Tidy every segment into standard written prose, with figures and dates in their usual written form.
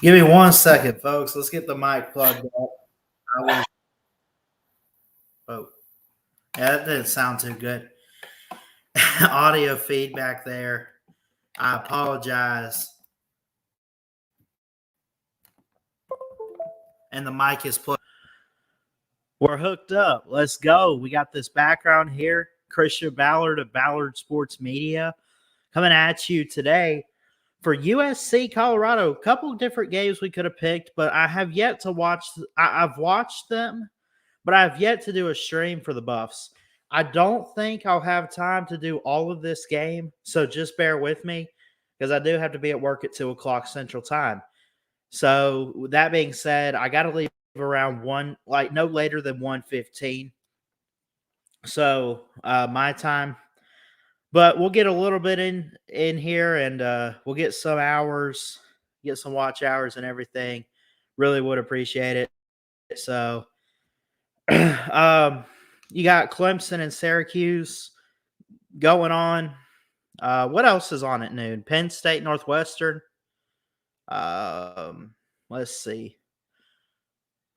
Give me 1 second, folks. Let's get the mic plugged up. I was, oh, yeah, that didn't sound too good. Audio feedback there. I apologize. And the mic is plugged. We're hooked up. Let's go. We got this background here. Christian Ballard of Ballard Sports Media coming at you today for USC Colorado. A couple different games we could have picked, but I have yet to watch. I've watched them, but I have yet to do a stream for the Buffs. I don't think I'll have time to do all of this game, so just bear with me because I do have to be at work at 2 o'clock Central Time. So that being said, I got to leave around no later than 1:15. So my time, but we'll get a little bit in here, and we'll get some hours, get some watch hours and everything. Really would appreciate it. So you got Clemson and Syracuse going on. What else is on at noon? Penn State, Northwestern. Let's see.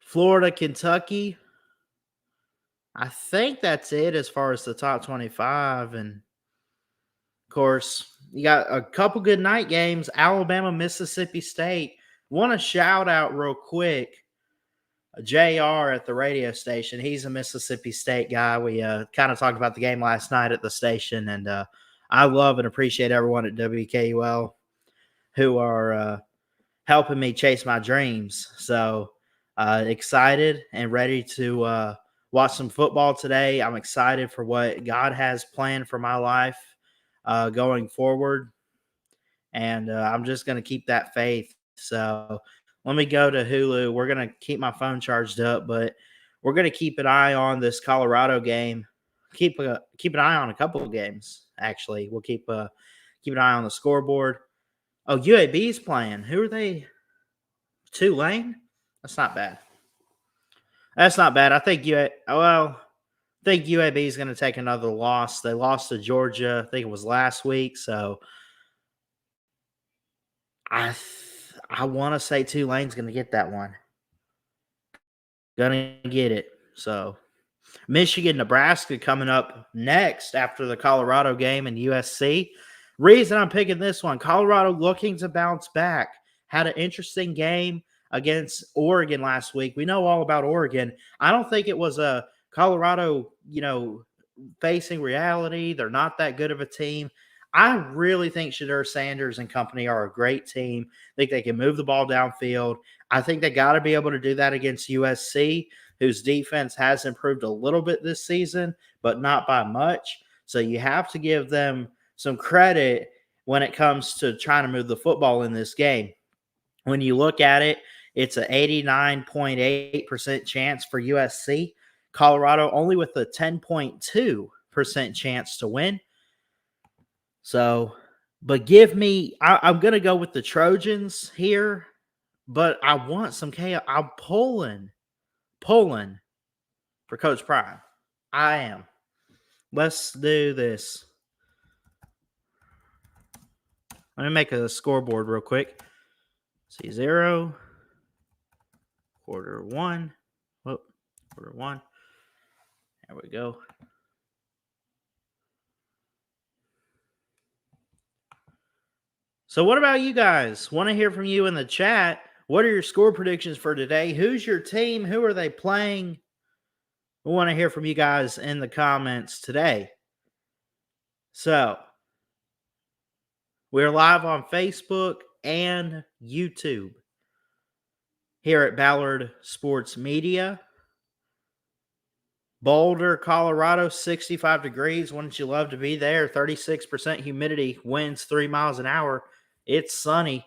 Florida, Kentucky. I think that's it as far as the top 25. And, of course, you got a couple good night games. Alabama, Mississippi State. Want to shout out real quick JR at the radio station. He's a Mississippi State guy. We kind of talked about the game last night at the station, and I love and appreciate everyone at WKUL who are helping me chase my dreams. So excited and ready to watch some football today. I'm excited for what God has planned for my life going forward, and I'm just going to keep that faith. So let me go to Hulu. We're going to keep my phone charged up, but we're going to keep an eye on this Colorado game. Keep an eye on a couple of games, actually. We'll keep an eye on the scoreboard. Oh, UAB's playing. Who are they? Tulane? That's not bad. I think UAB is going to take another loss. They lost to Georgia. I think it was last week. So I want to say Tulane's going to get that one. Going to get it. So Michigan, Nebraska coming up next after the Colorado game and USC. Reason I'm picking this one, Colorado looking to bounce back. Had an interesting game against Oregon last week. We know all about Oregon. I don't think it was a Colorado, facing reality. They're not that good of a team. I really think Shedeur Sanders and company are a great team. I think they can move the ball downfield. I think they got to be able to do that against USC, whose defense has improved a little bit this season, but not by much. So you have to give them some credit when it comes to trying to move the football in this game. When you look at it, it's an 89.8% chance for USC. Colorado only with a 10.2% chance to win. So, but I'm going to go with the Trojans here, but I want some chaos. I'm pulling for Coach Prime. I am. Let's do this. Let me make a scoreboard real quick. See, 0, quarter 1. Quarter 1. There we go. So what about you guys? Want to hear from you in the chat. What are your score predictions for today? Who's your team? Who are they playing? We want to hear from you guys in the comments today. So we're live on Facebook and YouTube here at Ballard Sports Media. Boulder, Colorado, 65 degrees. Wouldn't you love to be there? 36% humidity, winds 3 miles an hour. It's sunny.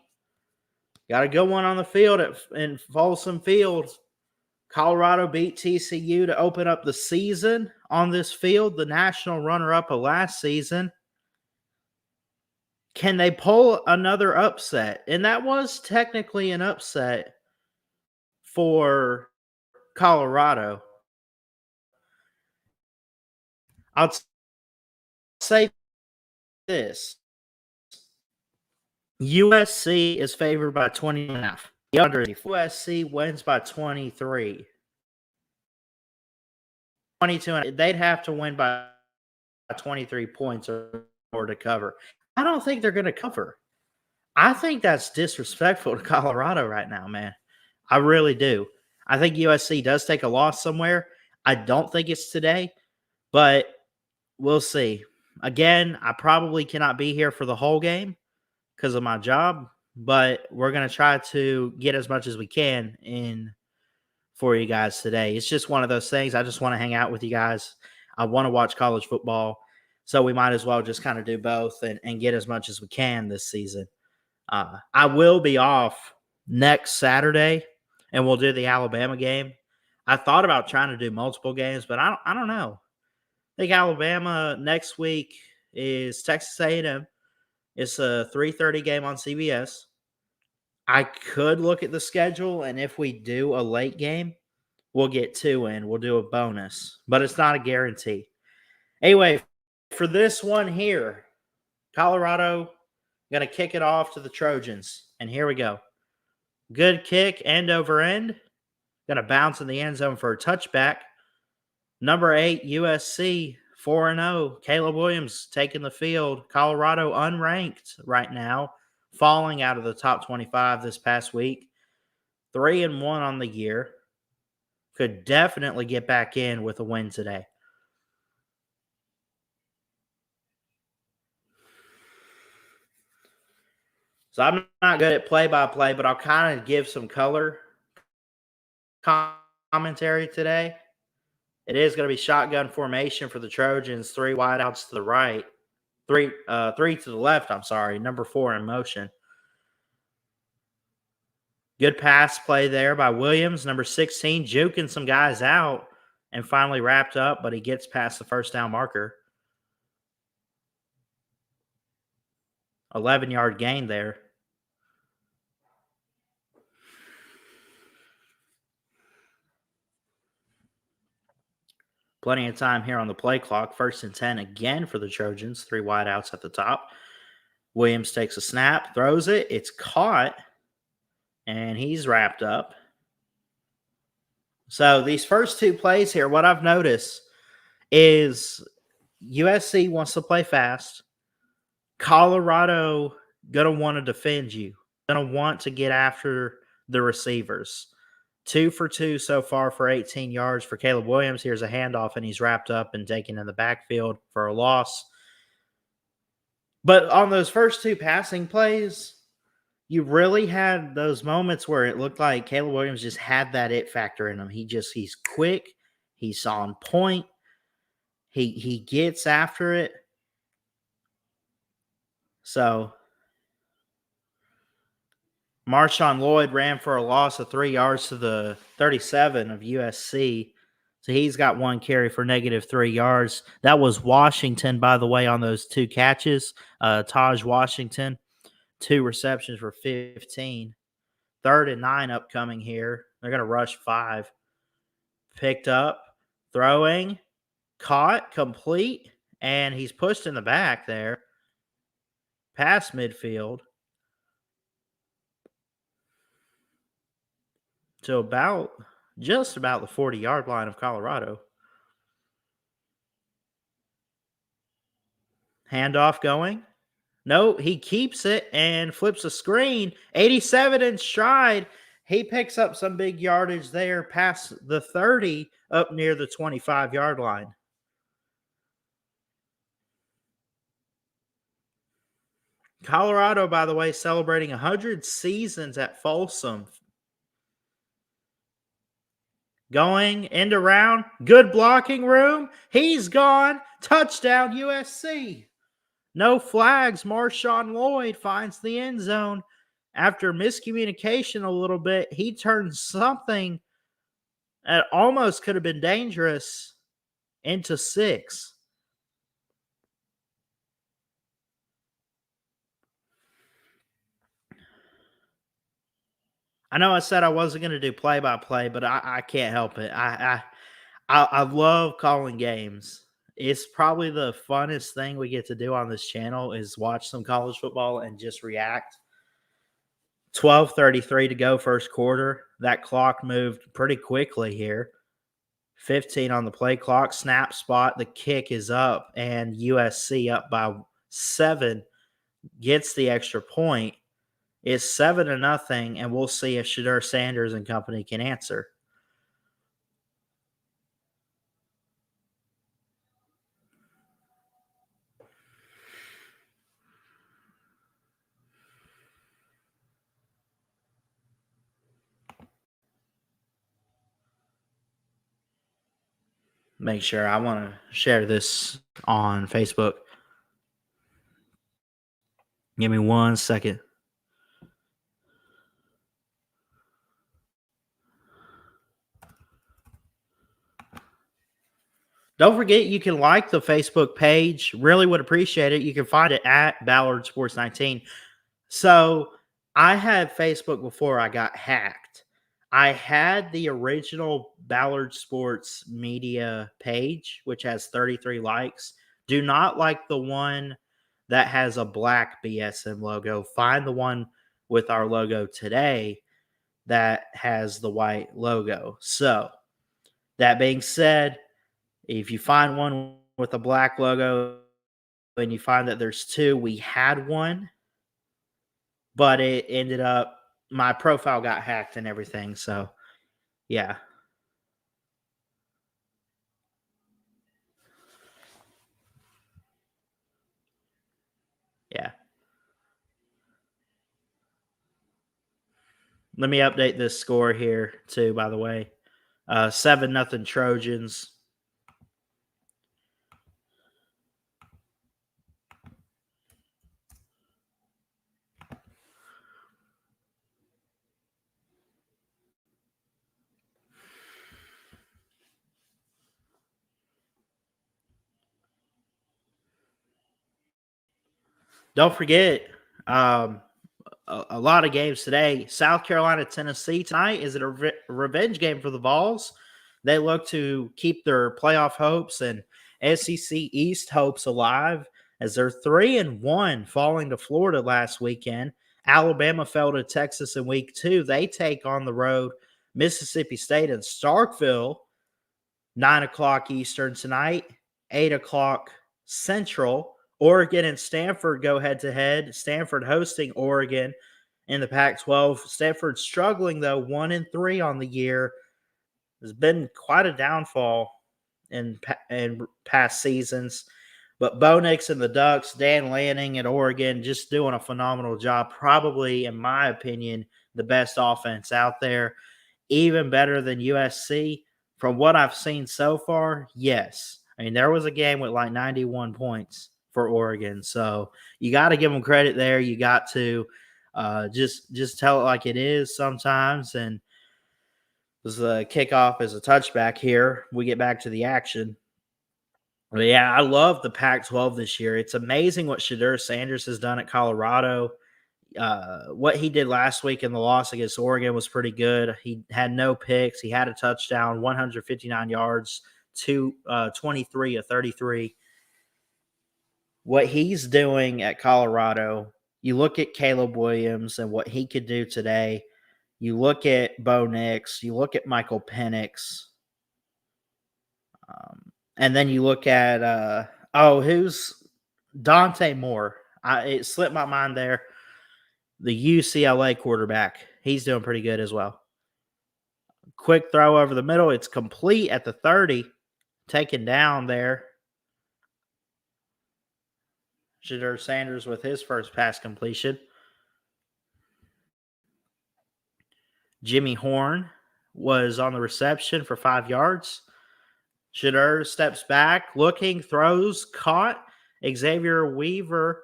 Got a good one on the field in Folsom Field. Colorado beat TCU to open up the season on this field, the national runner-up of last season. Can they pull another upset? And that was technically an upset for Colorado. I'll say this. USC is favored by 20.5. under USC wins by 23. 22, and they'd have to win by 23 points or to cover. I don't think they're going to cover. I think that's disrespectful to Colorado right now, man. I really do. I think USC does take a loss somewhere. I don't think it's today, but we'll see. Again, I probably cannot be here for the whole game because of my job, but we're going to try to get as much as we can in for you guys today. It's just one of those things. I just want to hang out with you guys. I want to watch college football, so we might as well just kind of do both and get as much as we can this season. I will be off next Saturday, and we'll do the Alabama game. I thought about trying to do multiple games, but I don't know. I think Alabama next week is Texas A&M. It's a 3:30 game on CBS. I could look at the schedule, and if we do a late game, we'll get two in. We'll do a bonus, but it's not a guarantee. Anyway, for this one here, Colorado going to kick it off to the Trojans, and here we go. Good kick, end over end. Going to bounce in the end zone for a touchback. Number 8, USC, 4-0. Caleb Williams taking the field. Colorado unranked right now, falling out of the top 25 this past week. 3-1 on the year. Could definitely get back in with a win today. So I'm not good at play-by-play, but I'll kind of give some color commentary today. It is going to be shotgun formation for the Trojans, 3 wideouts to the right, three to the left, number 4 in motion. Good pass play there by Williams, number 16, juking some guys out and finally wrapped up, but he gets past the first down marker. 11-yard gain there. Plenty of time here on the play clock. 1st and 10 again for the Trojans. 3 wideouts at the top. Williams takes a snap, throws it. It's caught, and he's wrapped up. So these first 2 plays here, what I've noticed is USC wants to play fast. Colorado going to want to defend you. Going to want to get after the receivers. 2 for 2 so far for 18 yards for Caleb Williams. Here's a handoff, and he's wrapped up and taken in the backfield for a loss. But on those first 2 passing plays, you really had those moments where it looked like Caleb Williams just had that it factor in him. He's quick. He's on point. He gets after it. So Marshawn Lloyd ran for a loss of 3 yards to the 37 of USC. So he's got 1 carry for -3 yards. That was Washington, by the way, on those 2 catches. Taj Washington, 2 receptions for 15. 3rd and 9 upcoming here. They're going to rush 5. Picked up, throwing, caught, complete, and he's pushed in the back there. Past midfield. To just about the 40-yard line of Colorado. Handoff going. No, he keeps it and flips a screen. 87 in stride. He picks up some big yardage there past the 30 up near the 25-yard line. Colorado, by the way, celebrating 100 seasons at Folsom. Going end around. Good blocking room. He's gone. Touchdown USC. No flags. Marshawn Lloyd finds the end zone. After miscommunication a little bit, he turns something that almost could have been dangerous into 6. I know I said I wasn't going to do play-by-play, but I can't help it. I love calling games. It's probably the funnest thing we get to do on this channel is watch some college football and just react 12:33 to go first quarter. That clock moved pretty quickly here. 15 on the play clock, snap spot, the kick is up, and USC up by 7 gets the extra point. It's 7-0, and we'll see if Shedeur Sanders and company can answer. Make sure I want to share this on Facebook. Give me 1 second. Don't forget you can like the Facebook page. Really would appreciate it. You can find it at Ballard Sports 19. So I had Facebook before I got hacked. I had the original Ballard Sports Media page, which has 33 likes. Do not like the one that has a black BSM logo. Find the one with our logo today that has the white logo. So, that being said, if you find one with a black logo and you find that there's two, we had one, but it ended up my profile got hacked and everything. So, yeah. Yeah. Let me update this score here too, by the way. 7-0 Trojans. Don't forget, um, a lot of games today. South Carolina, Tennessee tonight. Is it a revenge game for the Vols? They look to keep their playoff hopes and SEC East hopes alive as they're 3-1, falling to Florida last weekend. Alabama fell to Texas in week 2. They take on the road Mississippi State and Starkville, 9 o'clock Eastern tonight, 8 o'clock Central. Oregon and Stanford go head to head. Stanford hosting Oregon in the Pac-12. Stanford struggling though, 1-3 on the year. There's been quite a downfall in past seasons. But Bo Nix and the Ducks, Dan Lanning at Oregon, just doing a phenomenal job. Probably, in my opinion, the best offense out there. Even better than USC. From what I've seen so far, yes. I mean, there was a game with like 91 points for Oregon. So you got to give them credit there. You got to just tell it like it is sometimes. And the kickoff is a touchback here. We get back to the action. But yeah, I love the Pac-12 this year. It's amazing what Shedeur Sanders has done at Colorado. What he did last week in the loss against Oregon was pretty good. He had no picks. He had a touchdown, 159 yards, 23 of 33. What he's doing at Colorado, you look at Caleb Williams and what he could do today. You look at Bo Nix. You look at Michael Penix. And then you look at, who's Dante Moore? It slipped my mind there. The UCLA quarterback. He's doing pretty good as well. Quick throw over the middle. It's complete at the 30. Taken down there. Shedeur Sanders with his first pass completion. Jimmy Horn was on the reception for 5 yards. Shedeur steps back, looking, throws, caught. Xavier Weaver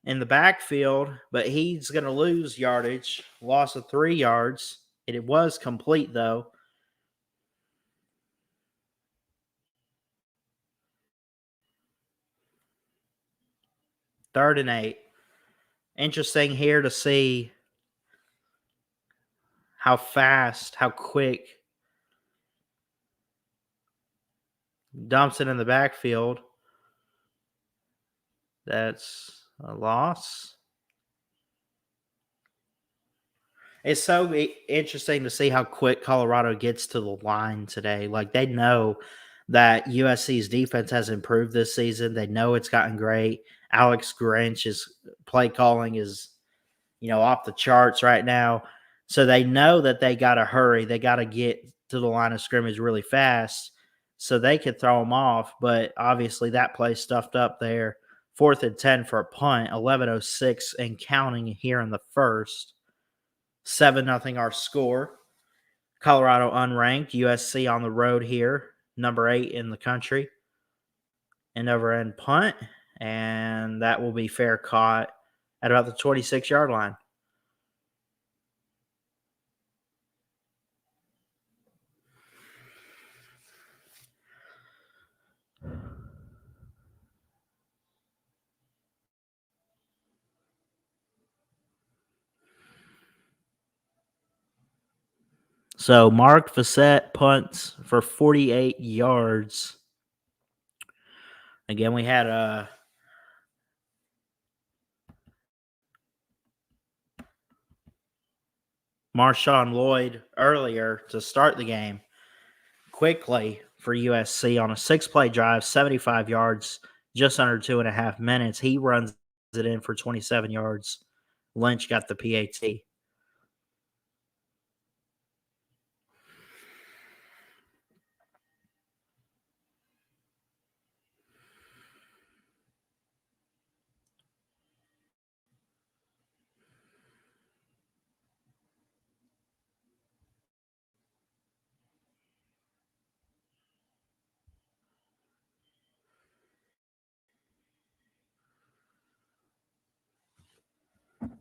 in the backfield, but he's going to lose yardage. Loss of 3 yards. It was complete, though. Third and 8. Interesting here to see how fast, how quick. Dumps it in the backfield. That's a loss. It's so interesting to see how quick Colorado gets to the line today. Like they know that USC's defense has improved this season. They know it's gotten great. Alex Grinch's play calling is, off the charts right now. So they know that they got to hurry. They got to get to the line of scrimmage really fast so they could throw them off. But obviously that play stuffed up there. 4th and 10 for a punt, 11:06 and counting here in the first. 7-0 our score. Colorado unranked. USC on the road here, number 8 in the country. End over end punt, and that will be fair caught at about the 26-yard line. So Mark Fassett punts for 48 yards. Again, we had Marshawn Lloyd earlier to start the game quickly for USC on a 6-play drive, 75 yards, just under 2.5 minutes. He runs it in for 27 yards. Lynch got the PAT.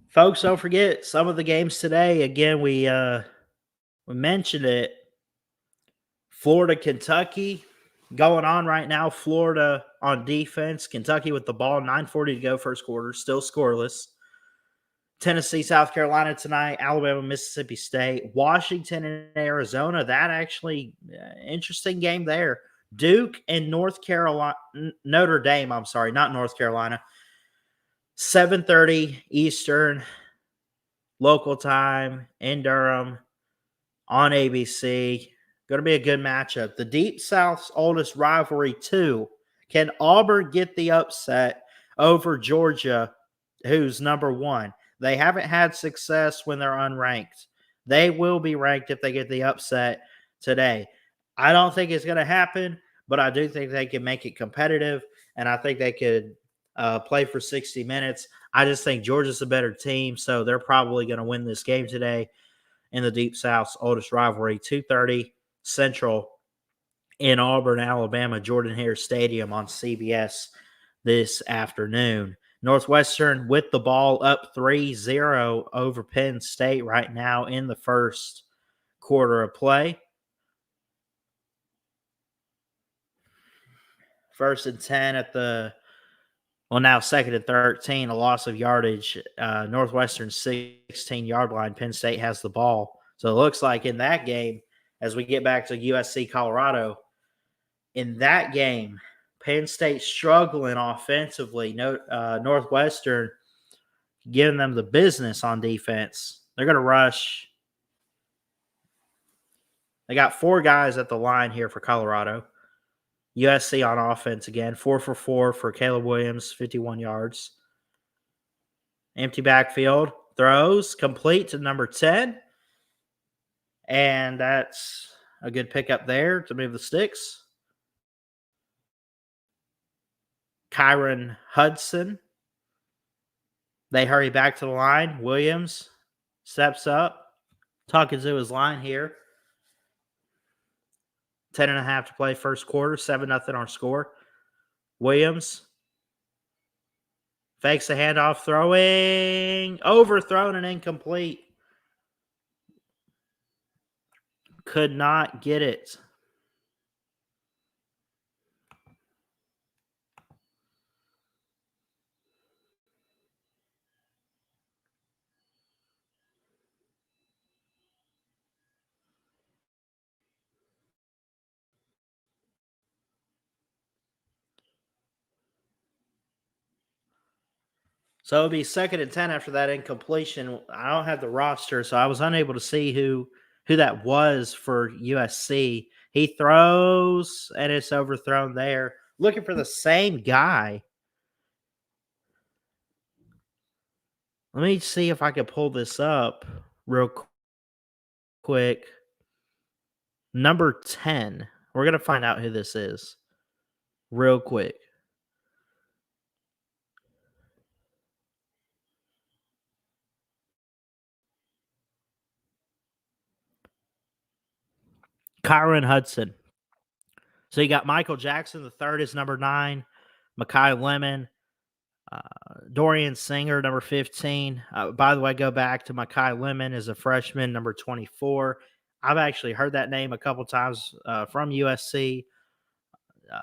Folks, don't forget some of the games today. Again, we mentioned it. Florida, Kentucky going on right now. Florida on defense. Kentucky with the ball. 9:40 to go first quarter. Still scoreless. Tennessee, South Carolina tonight. Alabama, Mississippi State. Washington and Arizona. That actually interesting game there. Duke and Notre Dame. I'm sorry, not North Carolina. 7:30 Eastern local time in Durham on ABC. Going to be a good matchup. The Deep South's oldest rivalry, too. Can Auburn get the upset over Georgia, who's number 1? They haven't had success when they're unranked. They will be ranked if they get the upset today. I don't think it's going to happen, but I do think they can make it competitive, and I think they could play for 60 minutes. I just think Georgia's a better team, so they're probably going to win this game today in the Deep South's oldest rivalry. 2:30 Central in Auburn, Alabama, Jordan-Hare Stadium on CBS this afternoon. Northwestern with the ball up 3-0 over Penn State right now in the first quarter of play. 1st and 10 at the now 2nd and 13, a loss of yardage. Northwestern 16-yard line. Penn State has the ball. So it looks like in that game, as we get back to USC Colorado, in that game, Penn State struggling offensively. Northwestern giving them the business on defense. They're going to rush. They got 4 guys at the line here for Colorado. USC on offense again, 4 for 4 for Caleb Williams, 51 yards. Empty backfield, throws, complete to number 10. And that's a good pickup there to move the sticks. Kyron Hudson. They hurry back to the line. Williams steps up, talking to his line here. 10.5 to play first quarter, 7-0 our score. Williams fakes the handoff, throwing, overthrown and incomplete. Could not get it. So it'll be 2nd and 10 after that incompletion. I don't have the roster, so I was unable to see who that was for USC. He throws and it's overthrown there. Looking for the same guy. Let me see if I can pull this up real quick. Number 10. We're going to find out who this is real quick. Kyron Hudson. So you got Michael Jackson, the third is number 9. Makai Lemon, Dorian Singer, number 15. By the way, go back to Makai Lemon as a freshman, number 24. I've actually heard that name a couple times from USC. Uh,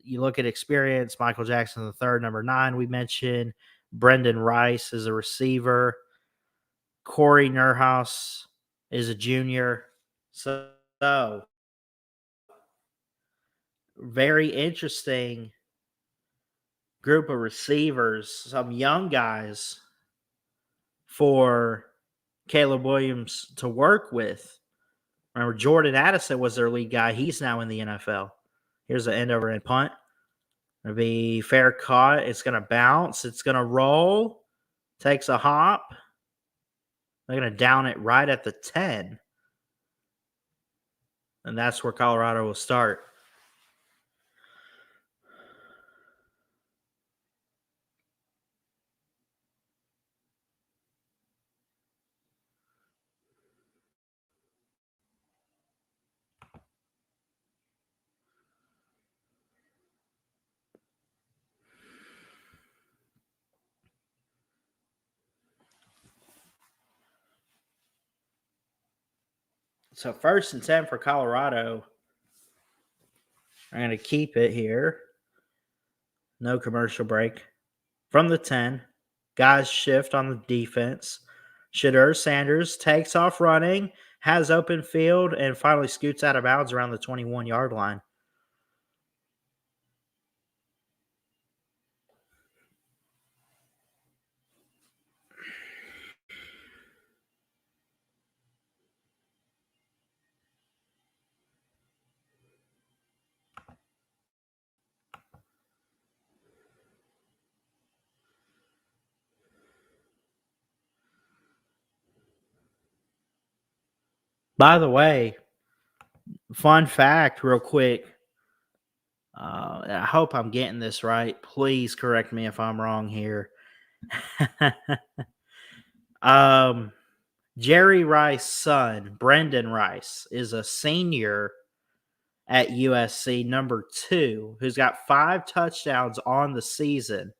you look at experience, Michael Jackson, the third, number 9. We mentioned Brendan Rice is a receiver. Corey Nurhouse is a junior. So very interesting group of receivers, some young guys for Caleb Williams to work with. Remember, Jordan Addison was their lead guy. He's now in the NFL. Here's an end over end punt. It'll be fair caught. It's going to bounce. It's going to roll. Takes a hop. They're going to down it right at the 10. And that's where Colorado will start. So 1st and 10 for Colorado. I'm going to keep it here. No commercial break. From the 10, guys shift on the defense. Shadur Sanders takes off running, has open field, and finally scoots out of bounds around the 21-yard line. By the way, fun fact, real quick. I hope I'm getting this right. Please correct me if I'm wrong here. Jerry Rice's son, Brendan Rice, is a senior at USC, number 2, who's got 5 touchdowns on the season.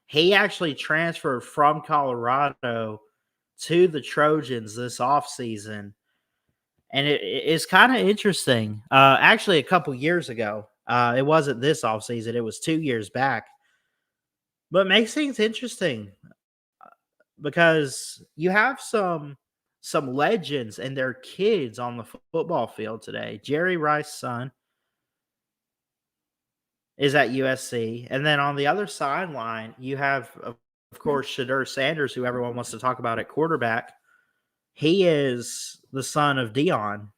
He actually transferred from Colorado to the Trojans this offseason. And it's kind of interesting. Actually, a couple years ago, it wasn't this offseason, it was 2 years back. But it makes things interesting because you have some legends and their kids on the football field today. Jerry Rice's son is at USC. And then on the other sideline, you have, of course, Shadur Sanders, who everyone wants to talk about at quarterback. He is the son of Dion.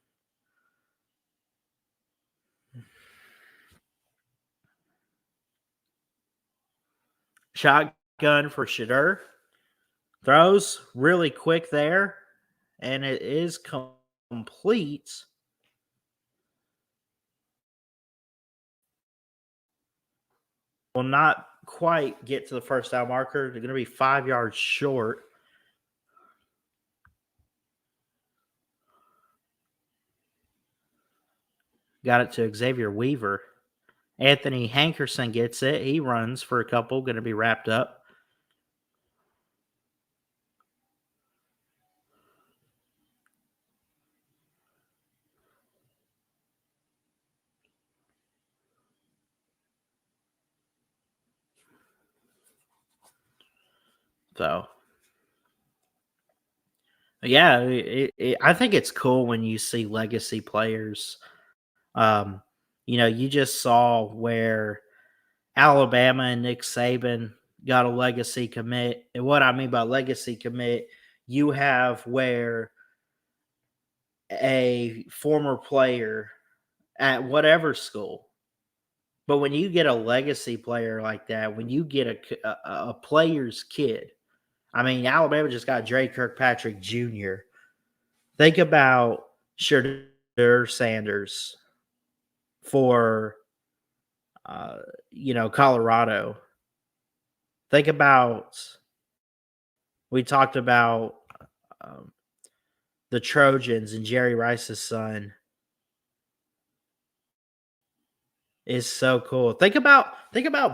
Shotgun for Shadur. Throws really quick there, and it is complete. Will not quite get to the first down marker. They're going to be 5 yards short. Got it to Xavier Weaver. Anthony Hankerson gets it. He runs for a couple, going to be wrapped up. So, yeah, I think it's cool when you see legacy players. You just saw where Alabama and Nick Saban got a legacy commit. And what I mean by legacy commit, you have where a former player at whatever school, but when you get a legacy player like that, when you get a player's kid, I mean, Alabama just got Dre Kirkpatrick Jr. Think about Shadur Sanders for Colorado. Think about we talked about um, the Trojans and Jerry Rice's son is so cool. Think about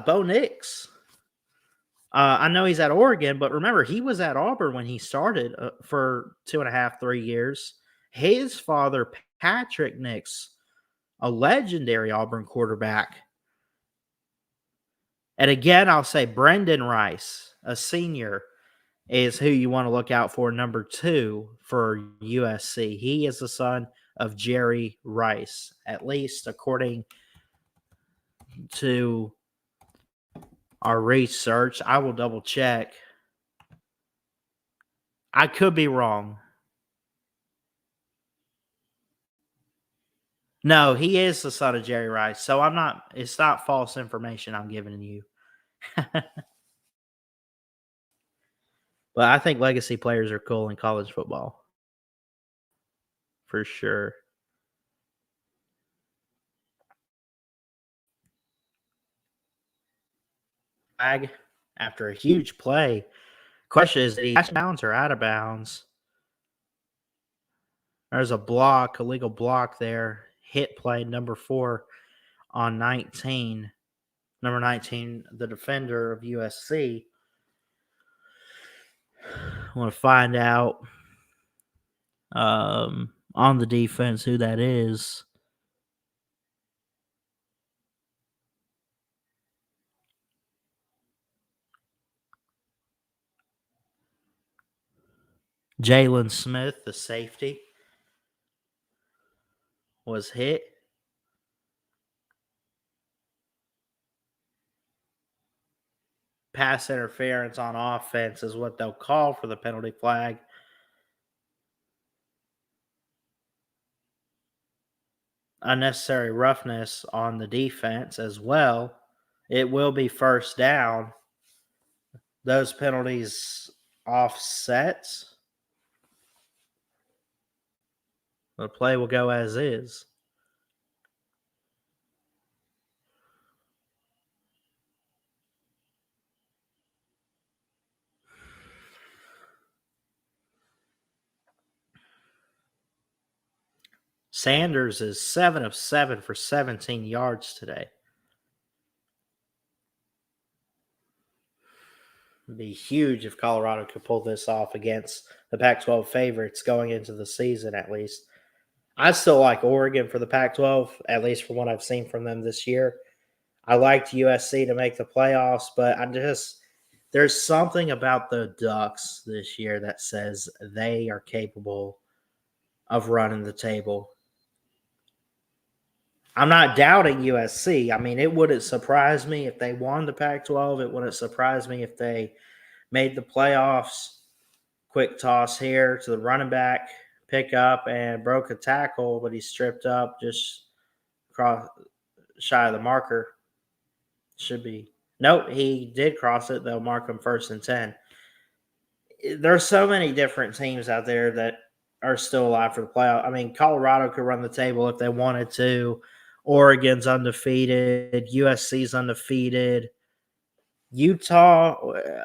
Bo Nix. I know he's at Oregon, but remember he was at Auburn when he started for 2.5, 3 years. His father, Patrick Nix, a legendary Auburn quarterback. And again, I'll say Brendan Rice, a senior, is who you want to look out for. Number 2 for USC. He is the son of Jerry Rice, at least according to our research. I will double check. I could be wrong. No, he is the son of Jerry Rice. So it's not false information I'm giving you. But I think legacy players are cool in college football. For sure. Flag after a huge play. Question is, did he pass bounds or out of bounds? There's a block, a legal block there. Hit play number 4 on 19. Number 19, the defender of USC. I want to find out on the defense who that is. Jalen Smith, the safety, was hit. Pass interference on offense is what they'll call for the penalty flag. Unnecessary roughness on the defense as well. It will be first down. Those penalties offset. The play will go as is. Sanders is 7 of 7 for 17 yards today. It'd be huge if Colorado could pull this off against the Pac-12 favorites going into the season, at least. I still like Oregon for the Pac-12, at least from what I've seen from them this year. I liked USC to make the playoffs, but there's something about the Ducks this year that says they are capable of running the table. I'm not doubting USC. I mean, it wouldn't surprise me if they won the Pac-12. It wouldn't surprise me if they made the playoffs. Quick toss here to the running back, pick up and broke a tackle, but he stripped up just shy of the marker. Should be. Nope, he did cross it. They'll mark him 1st and 10. There's so many different teams out there that are still alive for the playoff. I mean, Colorado could run the table if they wanted to. Oregon's undefeated. USC's undefeated. Utah,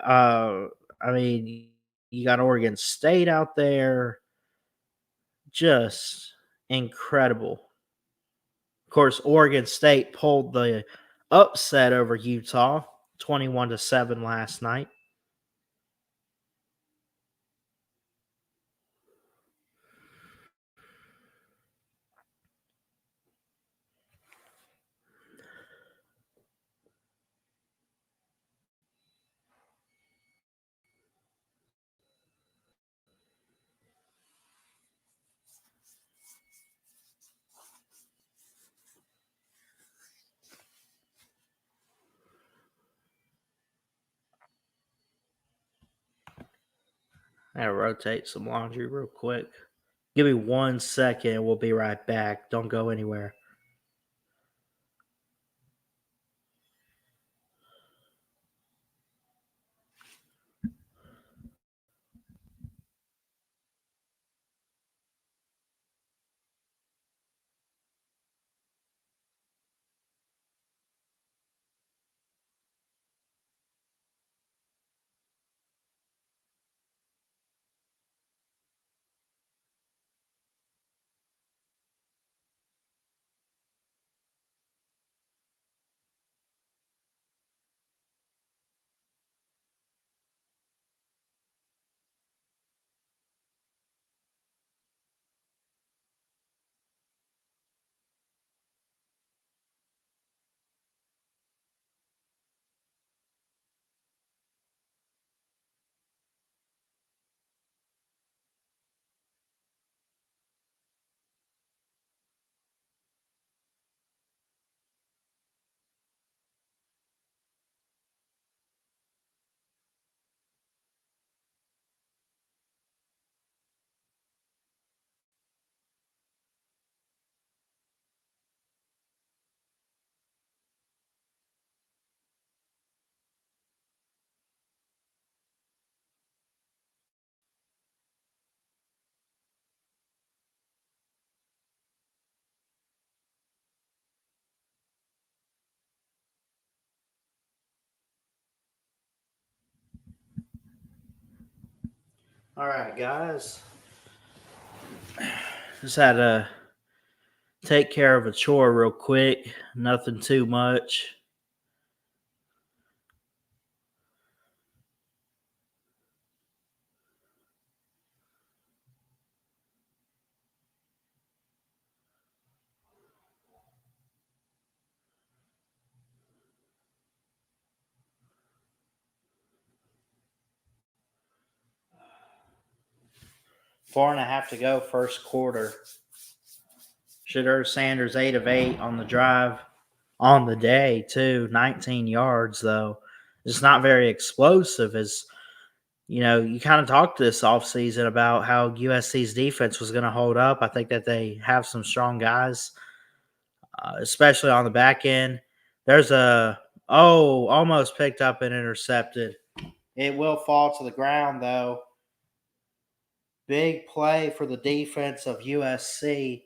I mean, you got Oregon State out there. Just incredible. Of course, Oregon State pulled the upset over Utah, 21-7 last night. I gotta rotate some laundry real quick. Give me 1 second. We'll be right back. Don't go anywhere. All right, guys. Just had to take care of a chore real quick. Nothing too much. 4.5 to go, first quarter. Shadur Sanders 8 of 8 on the drive on the day too. 19 yards though. It's not very explosive. As you kind of talked this offseason about how USC's defense was going to hold up. I think that they have some strong guys, especially on the back end. There's almost picked up and intercepted. It will fall to the ground though. Big play for the defense of USC.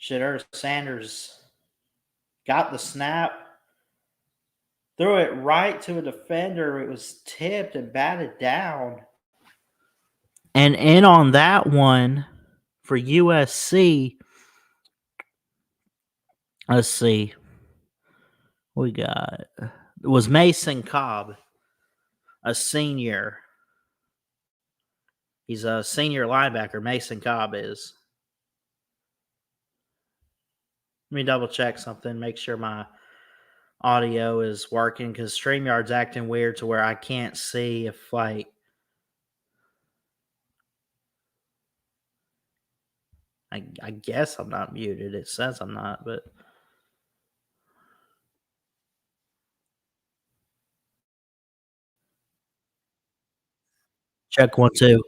Shadur Sanders got the snap, threw it right to a defender. It was tipped and batted down. And in on that one for USC, let's see, we got it was Mason Cobb, a senior. He's a senior linebacker. Mason Cobb is. Let me double check something, make sure my audio is working because StreamYard's acting weird to where I can't see if I guess I'm not muted. It says I'm not, but check 1 2.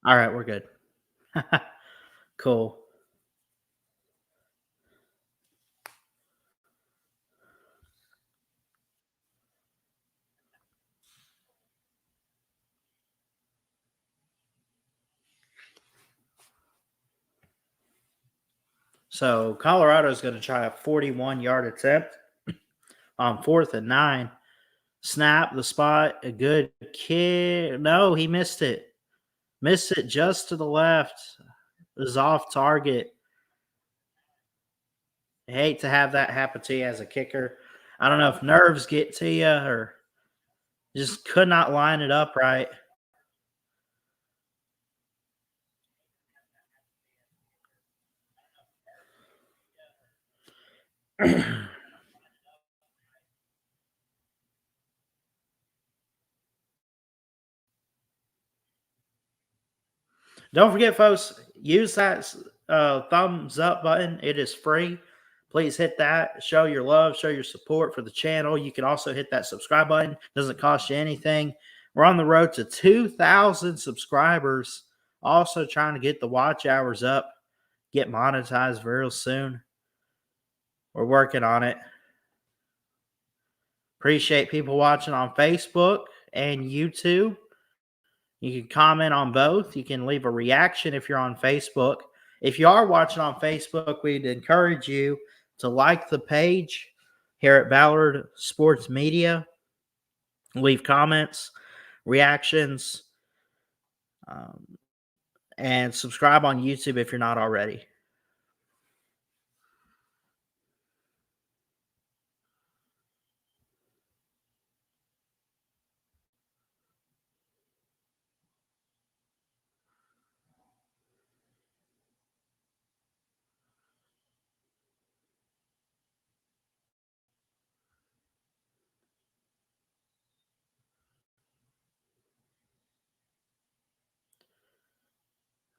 All right, we're good. Cool. So Colorado's going to try a 41-yard attempt on 4th and 9. Snap the spot. A good kick. No, he missed it. Missed it just to the left. It was off target. I hate to have that happen to you as a kicker. I don't know if nerves get to you or just could not line it up right. Don't forget, folks, use that thumbs up button. It is free. Please hit that. Show your love, show your support for the channel. You can also hit that subscribe button. Doesn't cost you anything. We're on the road to 2,000 subscribers. Also trying to get the watch hours up, get monetized real soon. We're working on it. Appreciate people watching on Facebook and YouTube. You can comment on both. You can leave a reaction if you're on Facebook. If you are watching on Facebook, we'd encourage you to like the page here at Ballard Sports Media. Leave comments, reactions, and subscribe on YouTube if you're not already.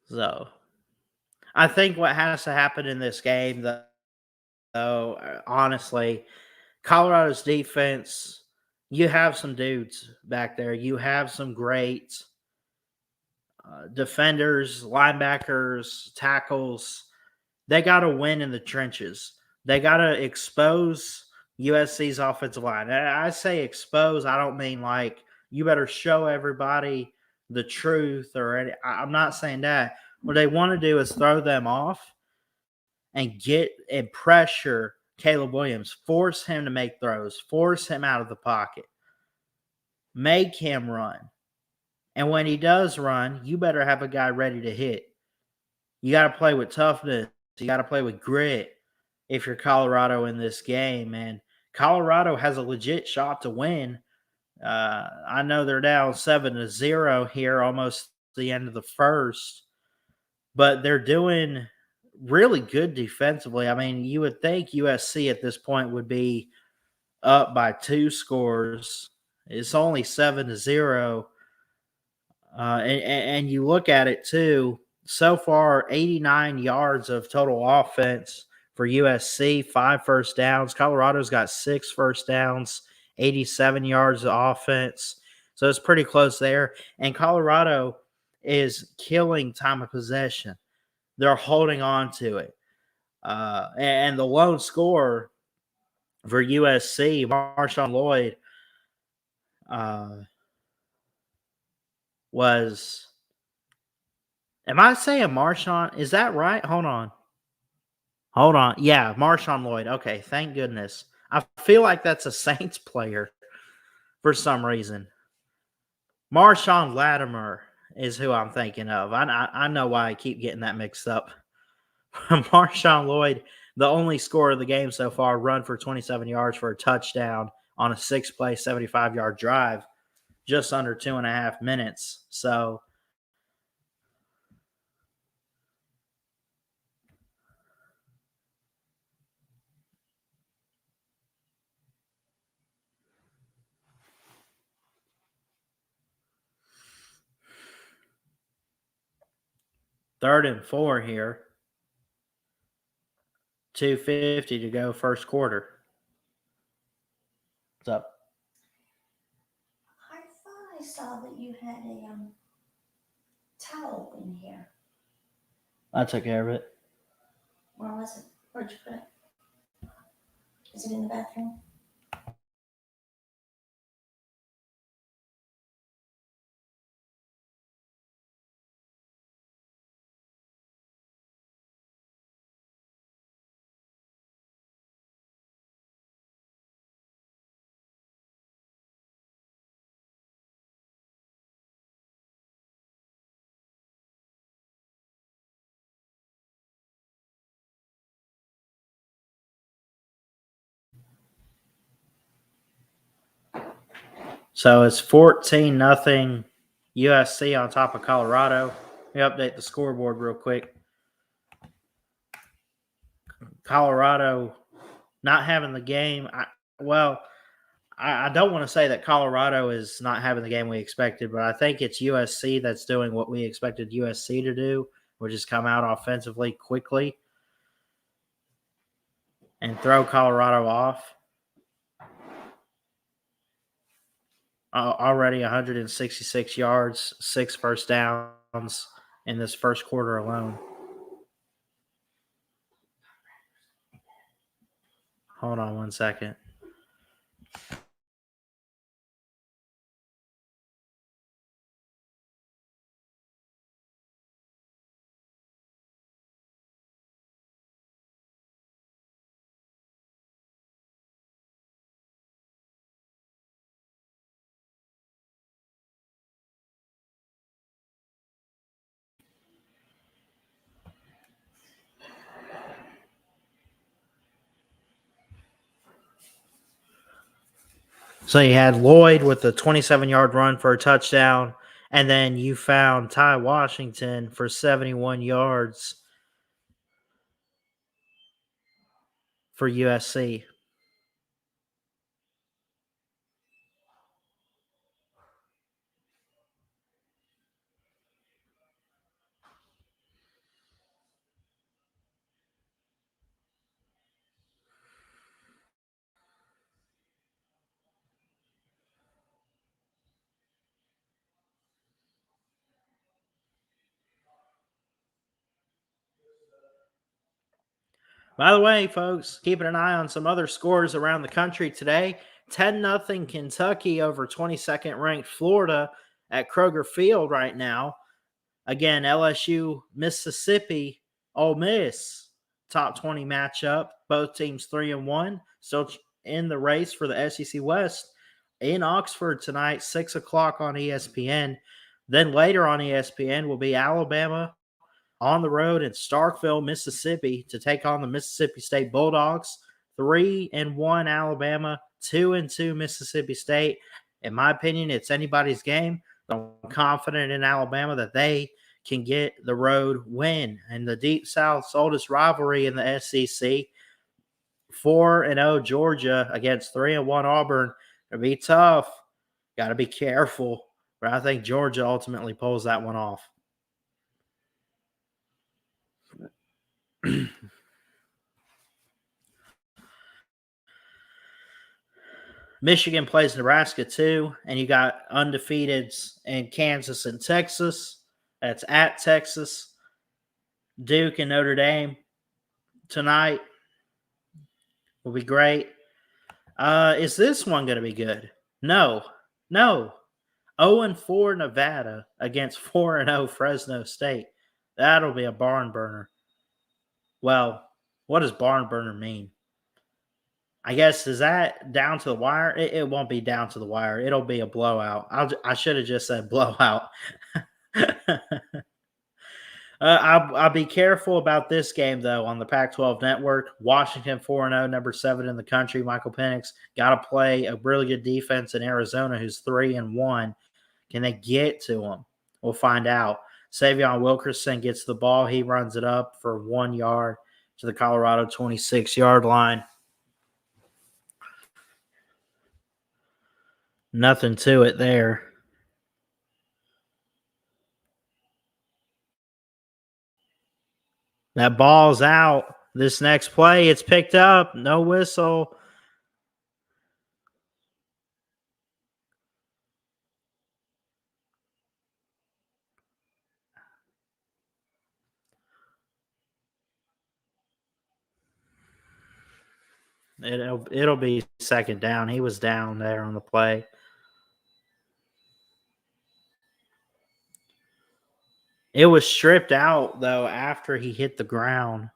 So I think what has to happen in this game, though, honestly, Colorado's defense, you have some dudes back there. You have some great defenders, linebackers, tackles. They got to win in the trenches. They got to expose USC's offensive line. I say expose. I don't mean like you better show everybody the truth or any. I'm not saying that. What they want to do is throw them off and get and pressure Caleb Williams, force him to make throws, force him out of the pocket, make him run. And when he does run, you better have a guy ready to hit. You got to play with toughness. You got to play with grit if you're Colorado in this game. And Colorado has a legit shot to win. I know they're down 7-0 here, almost the end of the first, but they're doing really good defensively. I mean, you would think USC at this point would be up by 2 scores. It's only 7-0. And you look at it too, so far 89 yards of total offense for USC, 5 first downs. Colorado's got 6 first downs, 87 yards of offense. So it's pretty close there. And Colorado is killing time of possession. They're holding on to it. And the lone scorer for USC, Marshawn Lloyd, was, am I saying Marshawn? Is that right? Hold on. Yeah, Marshawn Lloyd. Okay, thank goodness. I feel like that's a Saints player for some reason. Marshawn Latimer is who I'm thinking of. I know why I keep getting that mixed up. Marshawn Lloyd, the only scorer of the game so far, run for 27 yards for a touchdown on a 6-play, 75-yard drive, just under 2.5 minutes. So, third and 4 here. 2:50 to go, first quarter. What's up? I thought I saw that you had a towel in here. I took care of it. Where was it? Where'd you put it? Is it in the bathroom? So it's 14-0 USC on top of Colorado. Let me update the scoreboard real quick. Colorado not having the game. I don't want to say that Colorado is not having the game we expected, but I think it's USC that's doing what we expected USC to do. will just come out offensively quickly and throw Colorado off. Already 166 yards, 6 first downs in this first quarter alone. Hold on one second. So you had Lloyd with a 27-yard run for a touchdown, and then you found Ty Washington for 71 yards for USC. By the way, folks, keeping an eye on some other scores around the country today. 10-0 Kentucky over 22nd ranked Florida at Kroger Field right now. Again, LSU, Mississippi, Ole Miss, top 20 matchup. Both teams 3-1, still in the race for the SEC West. In Oxford tonight, 6 o'clock on ESPN. Then later on ESPN will be Alabama on the road in Starkville, Mississippi to take on the Mississippi State Bulldogs. 3-1 Alabama, 2-2 Mississippi State. In my opinion, it's anybody's game. I'm confident in Alabama that they can get the road win. And the Deep South's oldest rivalry in the SEC, 4-0 Georgia against 3-1 Auburn. It'll be tough. Got to be careful. But I think Georgia ultimately pulls that one off. Michigan plays Nebraska too, and you got undefeateds in Kansas and Texas. That's at Texas. Duke and Notre Dame tonight will be great. Is this one going to be good? No. 0-4 Nevada against 4-0 Fresno State. That'll be a barn burner. Well, what does barn burner mean? I guess, is that down to the wire? It won't be down to the wire. It'll be a blowout. I should have just said blowout. I'll be careful about this game, though, on the Pac-12 network. Washington 4-0, number 7 in the country. Michael Penix got to play a really good defense in Arizona, who's 3-1. Can they get to him? We'll find out. Savion Wilkerson gets the ball. He runs it up for 1 yard to the Colorado 26-yard line. Nothing to it there. That ball's out. This next play, it's picked up. No whistle. It'll be second down. He was down there on the play. It was stripped out, though, after he hit the ground.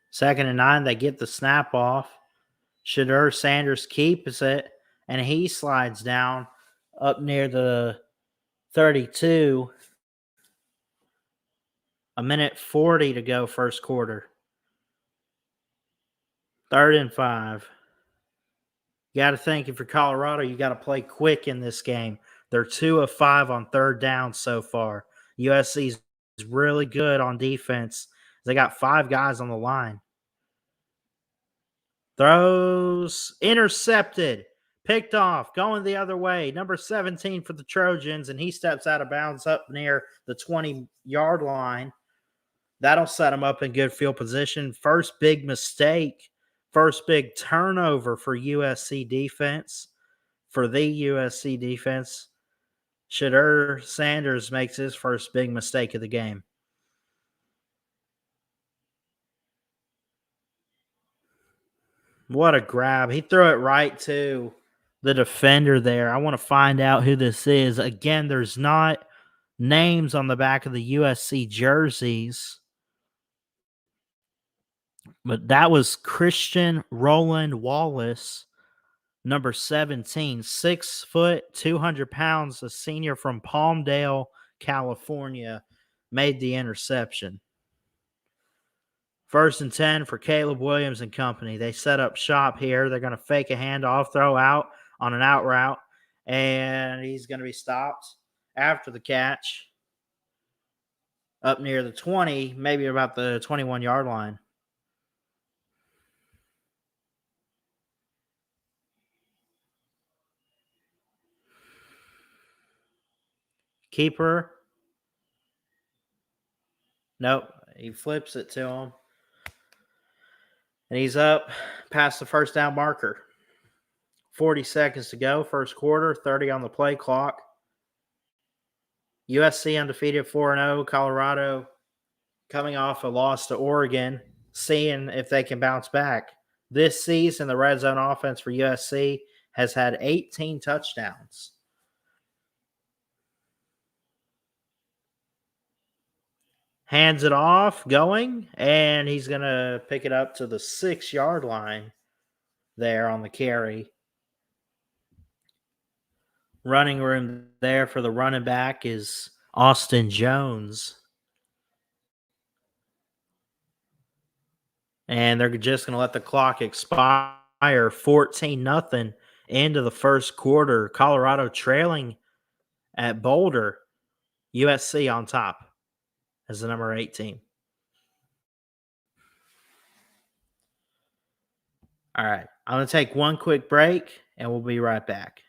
Second and 9, they get the snap off. Shadur Sanders keeps it, and he slides down up near the 32. 1:40 to go first quarter. 3rd and 5. You got to think, if you're Colorado, you got to play quick in this game. They're 2 of 5 on third down so far. USC is really good on defense. They got 5 guys on the line. Throws intercepted. picked off, going the other way. Number 17 for the Trojans, and he steps out of bounds up near the 20-yard line. That'll set him up in good field position. First big mistake, first big turnover for USC defense. For the USC defense, Shadur Sanders makes his first big mistake of the game. What a grab. He threw it right to the defender there. I want to find out who this is. Again, there's not names on the back of the USC jerseys, but that was Christian Roland Wallace, number 17, 6 foot, 200 pounds, a senior from Palmdale, California, made the interception. 1st and 10 for Caleb Williams and company. They set up shop here. They're going to fake a handoff, throw out on an out route, and he's going to be stopped after the catch up near the 20, maybe about the 21-yard line. Keeper. Nope. He flips it to him. And he's up past the first down marker. 40 seconds to go, first quarter, 30 on the play clock. USC undefeated 4-0. Colorado coming off a loss to Oregon, seeing if they can bounce back. This season, the red zone offense for USC has had 18 touchdowns. Hands it off, going, and he's going to pick it up to the 6-yard line there on the carry. Running room there for the running back is Austin Jones. And they're just going to let the clock expire. 14-0 into the first quarter. Colorado trailing at Boulder. USC on top as the number 18. All right. I'm going to take one quick break, and we'll be right back.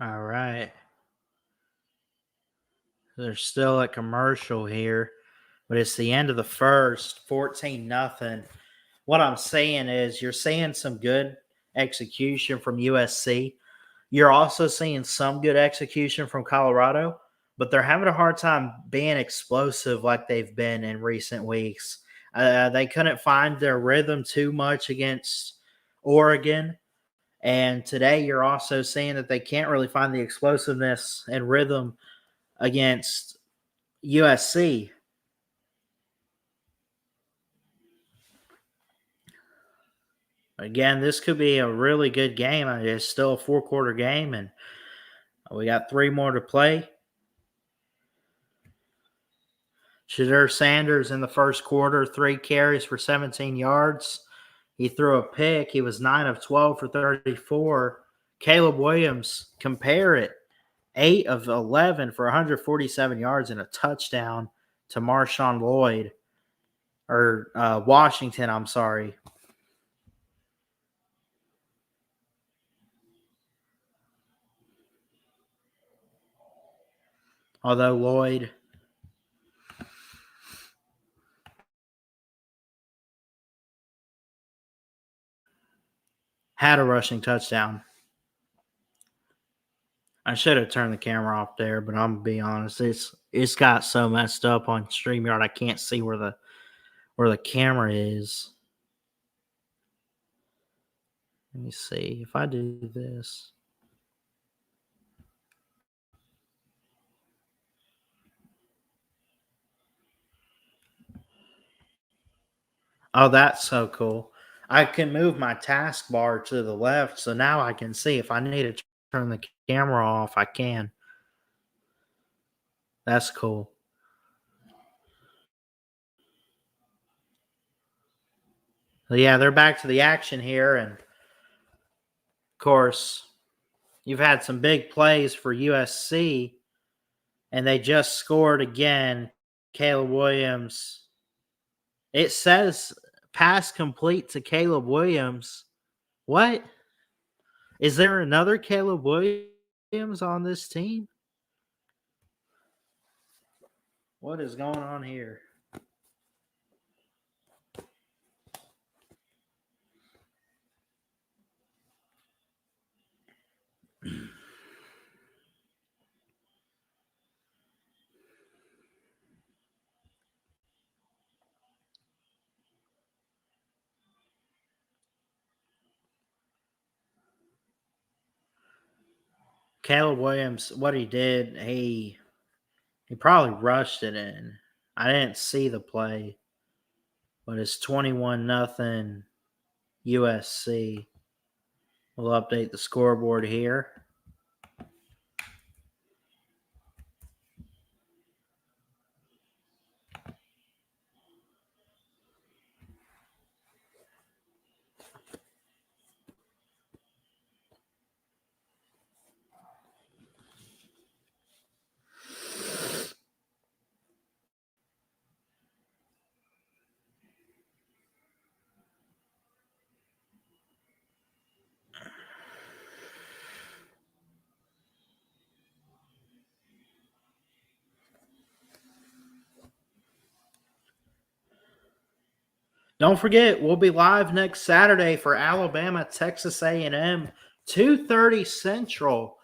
All right. There's still a commercial here, but it's the end of the first, 14-0. What I'm saying is you're seeing some good execution from USC. You're also seeing some good execution from Colorado, but they're having a hard time being explosive like they've been in recent weeks. They couldn't find their rhythm too much against Oregon. And today you're also seeing that they can't really find the explosiveness and rhythm against USC. Again, this could be a really good game. It's still a 4-quarter game, and we got 3 more to play. Shadur Sanders in the first quarter, 3 carries for 17 yards. He threw a pick. He was 9 of 12 for 34. Caleb Williams, compare it, 8 of 11 for 147 yards and a touchdown to Marshawn Lloyd, or Washington, I'm sorry. Although Lloyd had a rushing touchdown. I should have turned the camera off there, but I'm gonna be honest, it's got so messed up on StreamYard I can't see where the camera is. Let me see if I do this. Oh, that's so cool. I can move my taskbar to the left, so now I can see if I need to turn the camera off, I can. That's cool. So yeah, they're back to the action here, and of course, you've had some big plays for USC, and they just scored again. Caleb Williams. It says pass complete to Caleb Williams. What? Is there another Caleb Williams on this team? What is going on here? Caleb Williams, what he did, he probably rushed it in. I didn't see the play, but it's 21-0 USC. We'll update the scoreboard here. Don't forget, we'll be live next Saturday for Alabama, Texas A&M, 2:30 Central.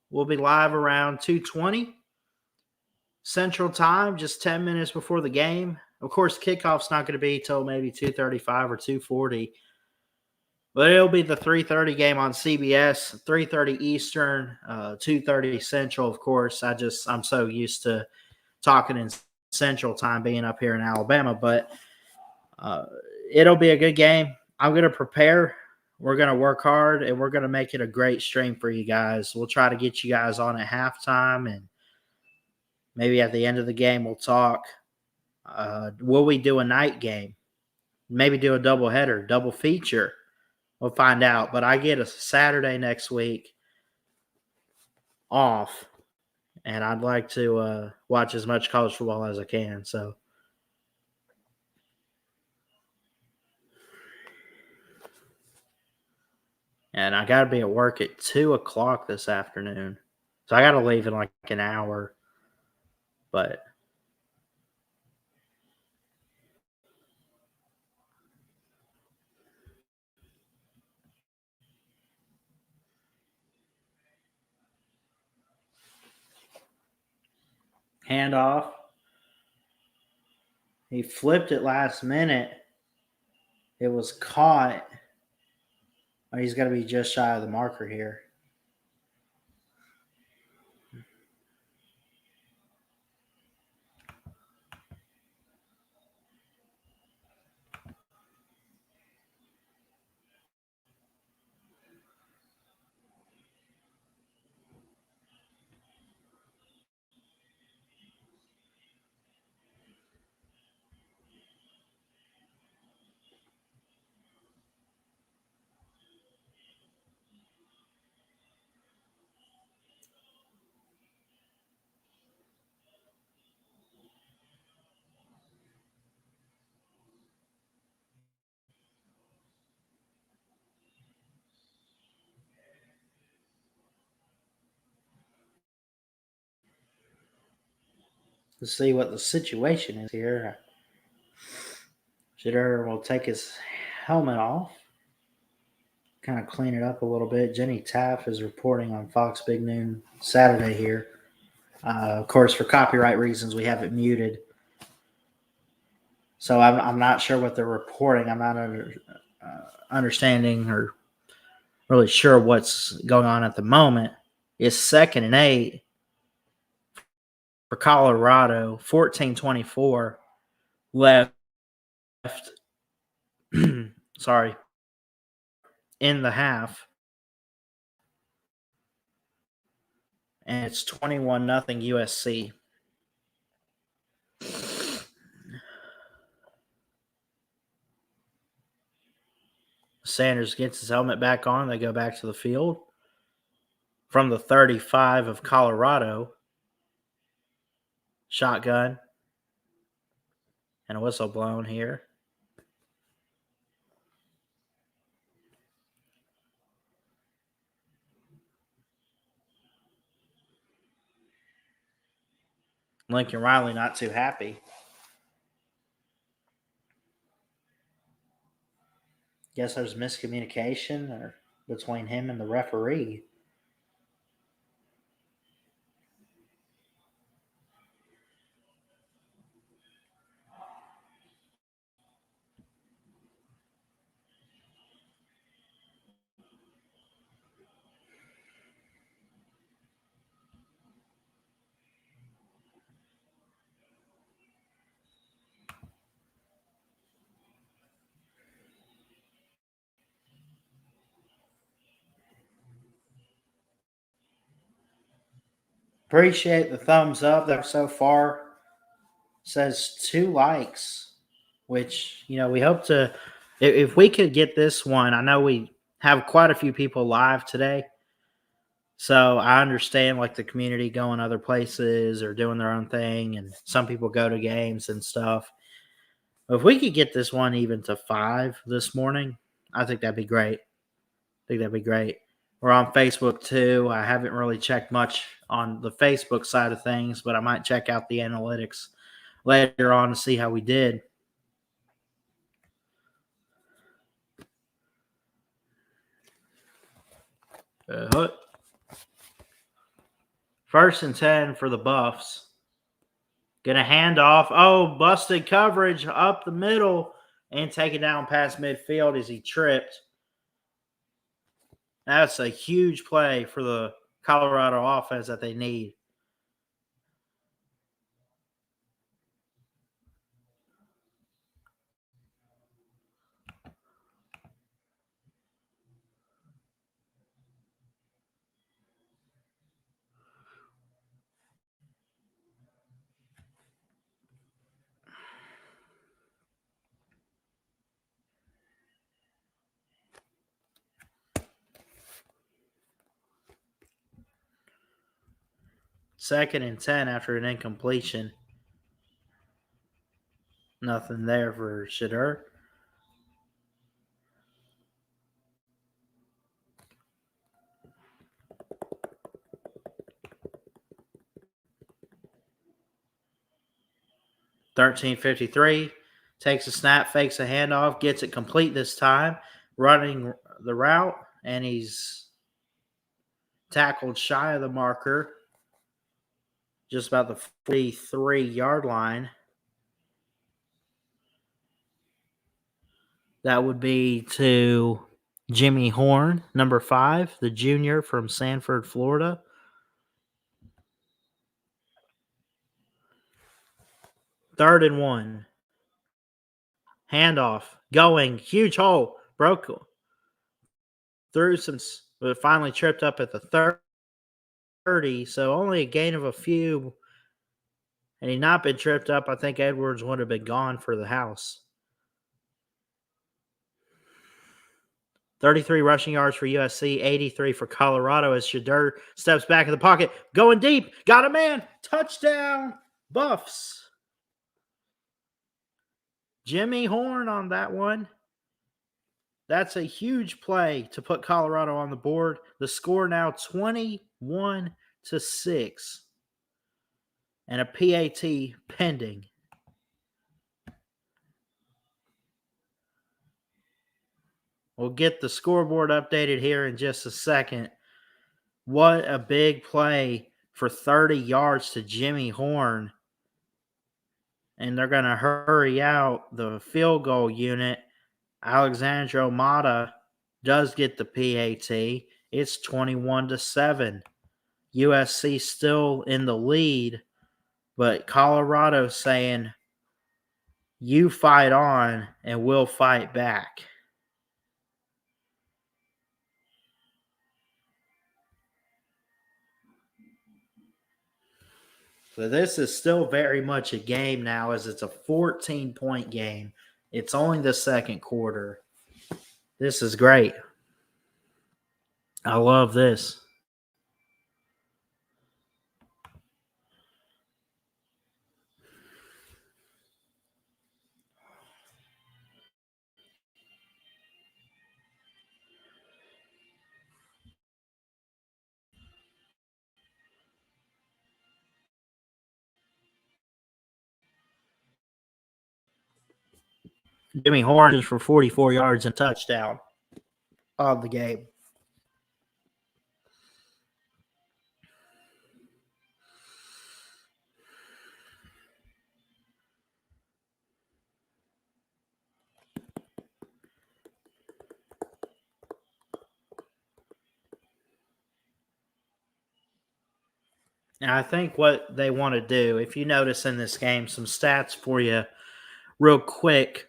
We'll be live around 2:20 Central Time, just 10 minutes before the game. Of course, kickoff's not going to be till maybe 2:35 or 2:40. But it'll be the 3:30 game on CBS, 3:30 Eastern, 2:30 Central, of course. I'm so used to talking in Central Time being up here in Alabama, but it'll be a good game. I'm going to prepare. We're going to work hard, and we're going to make it a great stream for you guys. We'll try to get you guys on at halftime, and maybe at the end of the game we'll talk. Will we do a night game? Maybe do a double header, double feature. We'll find out. But I get a Saturday next week off, and I'd like to watch as much college football as I can. So, and I got to be at work at 2:00 this afternoon. So I got to leave in like an hour. But handoff. He flipped it last minute. It was caught. Oh, he's got to be just shy of the marker here. Let's see what the situation is here. Shitter will take his helmet off. Kind of clean it up a little bit. Jenny Taff is reporting on Fox Big Noon Saturday here. Of course, for copyright reasons, we have it muted. So I'm not sure what they're reporting. I'm not understanding or really sure what's going on at the moment. It's 2nd and 8 for Colorado. 14:24 left. Sorry. In the half. And it's 21-0 USC. Sanders gets his helmet back on. They go back to the field. From the 35 of Colorado. Shotgun. And a whistle blown here. Lincoln Riley not too happy. Guess there's miscommunication between him and the referee. Appreciate the thumbs up there so far. Says 2 likes, which, we hope to, if we could get this one, I know we have quite a few people live today. So I understand like the community going other places or doing their own thing. And some people go to games and stuff. If we could get this one even to 5 this morning, I think that'd be great. We're on Facebook too. I haven't really checked much on the Facebook side of things, but I might check out the analytics later on to see how we did. First and 10 for the Buffs. Gonna hand off. Oh, busted coverage up the middle and take it down past midfield as he tripped. That's a huge play for the Colorado offense that they need. Second and 10 after an incompletion. Nothing there for Shitter. $13.53. Takes a snap, fakes a handoff, gets it complete this time, running the route, and he's tackled shy of the marker, just about the 43-yard line. That would be to Jimmy Horn, number 5, the junior from Sanford, Florida. Third and 1. Handoff. Going. Huge hole. Broke through some, but finally tripped up at the 30. So only a gain of a few. And he not been tripped up, I think Edwards would have been gone for the house. 33 rushing yards for USC, 83 for Colorado as Shadur steps back in the pocket. Going deep. Got a man. Touchdown. Buffs. Jimmy Horn on that one. That's a huge play to put Colorado on the board. The score now 21-6. And a PAT pending. We'll get the scoreboard updated here in just a second. What a big play for 30 yards to Jimmy Horn. And they're going to hurry out the field goal unit. Alexandro Mata does get the PAT. It's 21-7. USC still in the lead, but Colorado saying, you fight on and we'll fight back. So this is still very much a game now, as it's a 14-point game. It's only the second quarter. This is great. I love this. Jimmy Horn is for 44 yards and a touchdown on the game. Now, I think what they want to do, if you notice in this game, some stats for you real quick.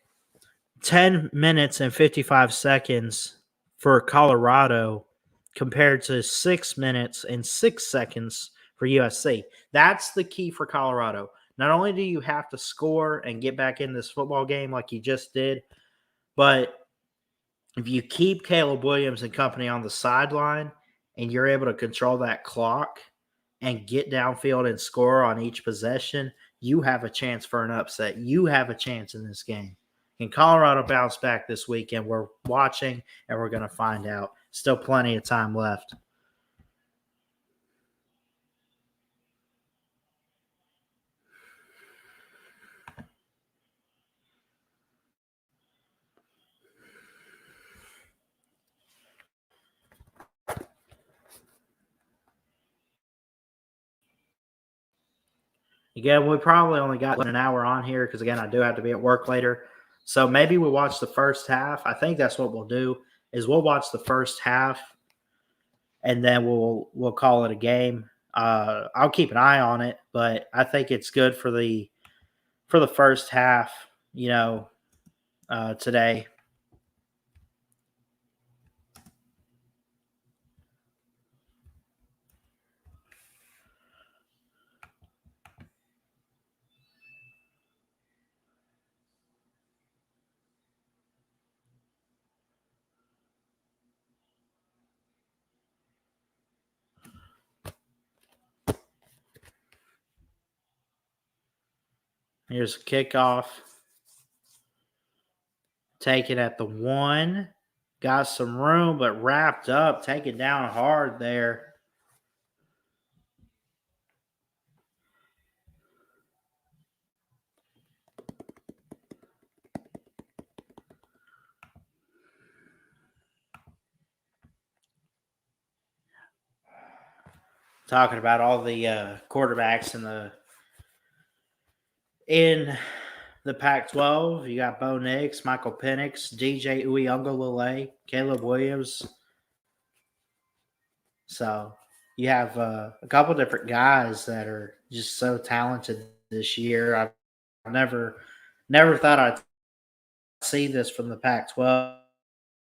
10 minutes and 55 seconds for Colorado compared to 6 minutes and 6 seconds for USC. That's the key for Colorado. Not only do you have to score and get back in this football game like you just did, but if you keep Caleb Williams and company on the sideline and you're able to control that clock and get downfield and score on each possession, you have a chance for an upset. You have a chance in this game. Can Colorado bounce back this weekend? We're watching and we're going to find out. Still plenty of time left. Again, we probably only got an hour on here because, again, I do have to be at work later. So maybe we watch the first half. I think that's what we'll do, is we'll watch the first half and then we'll call it a game. I'll keep an eye on it, but I think it's good for the first half, today. Here's a kickoff. Take it at the 1. Got some room, but wrapped up. Take it down hard there. Talking about all the quarterbacks in The Pac-12, you got Bo Nix, Michael Penix, DJ Uiagalelei, Caleb Williams. So you have a couple different guys that are just so talented this year. I've never thought I'd see this from the Pac-12,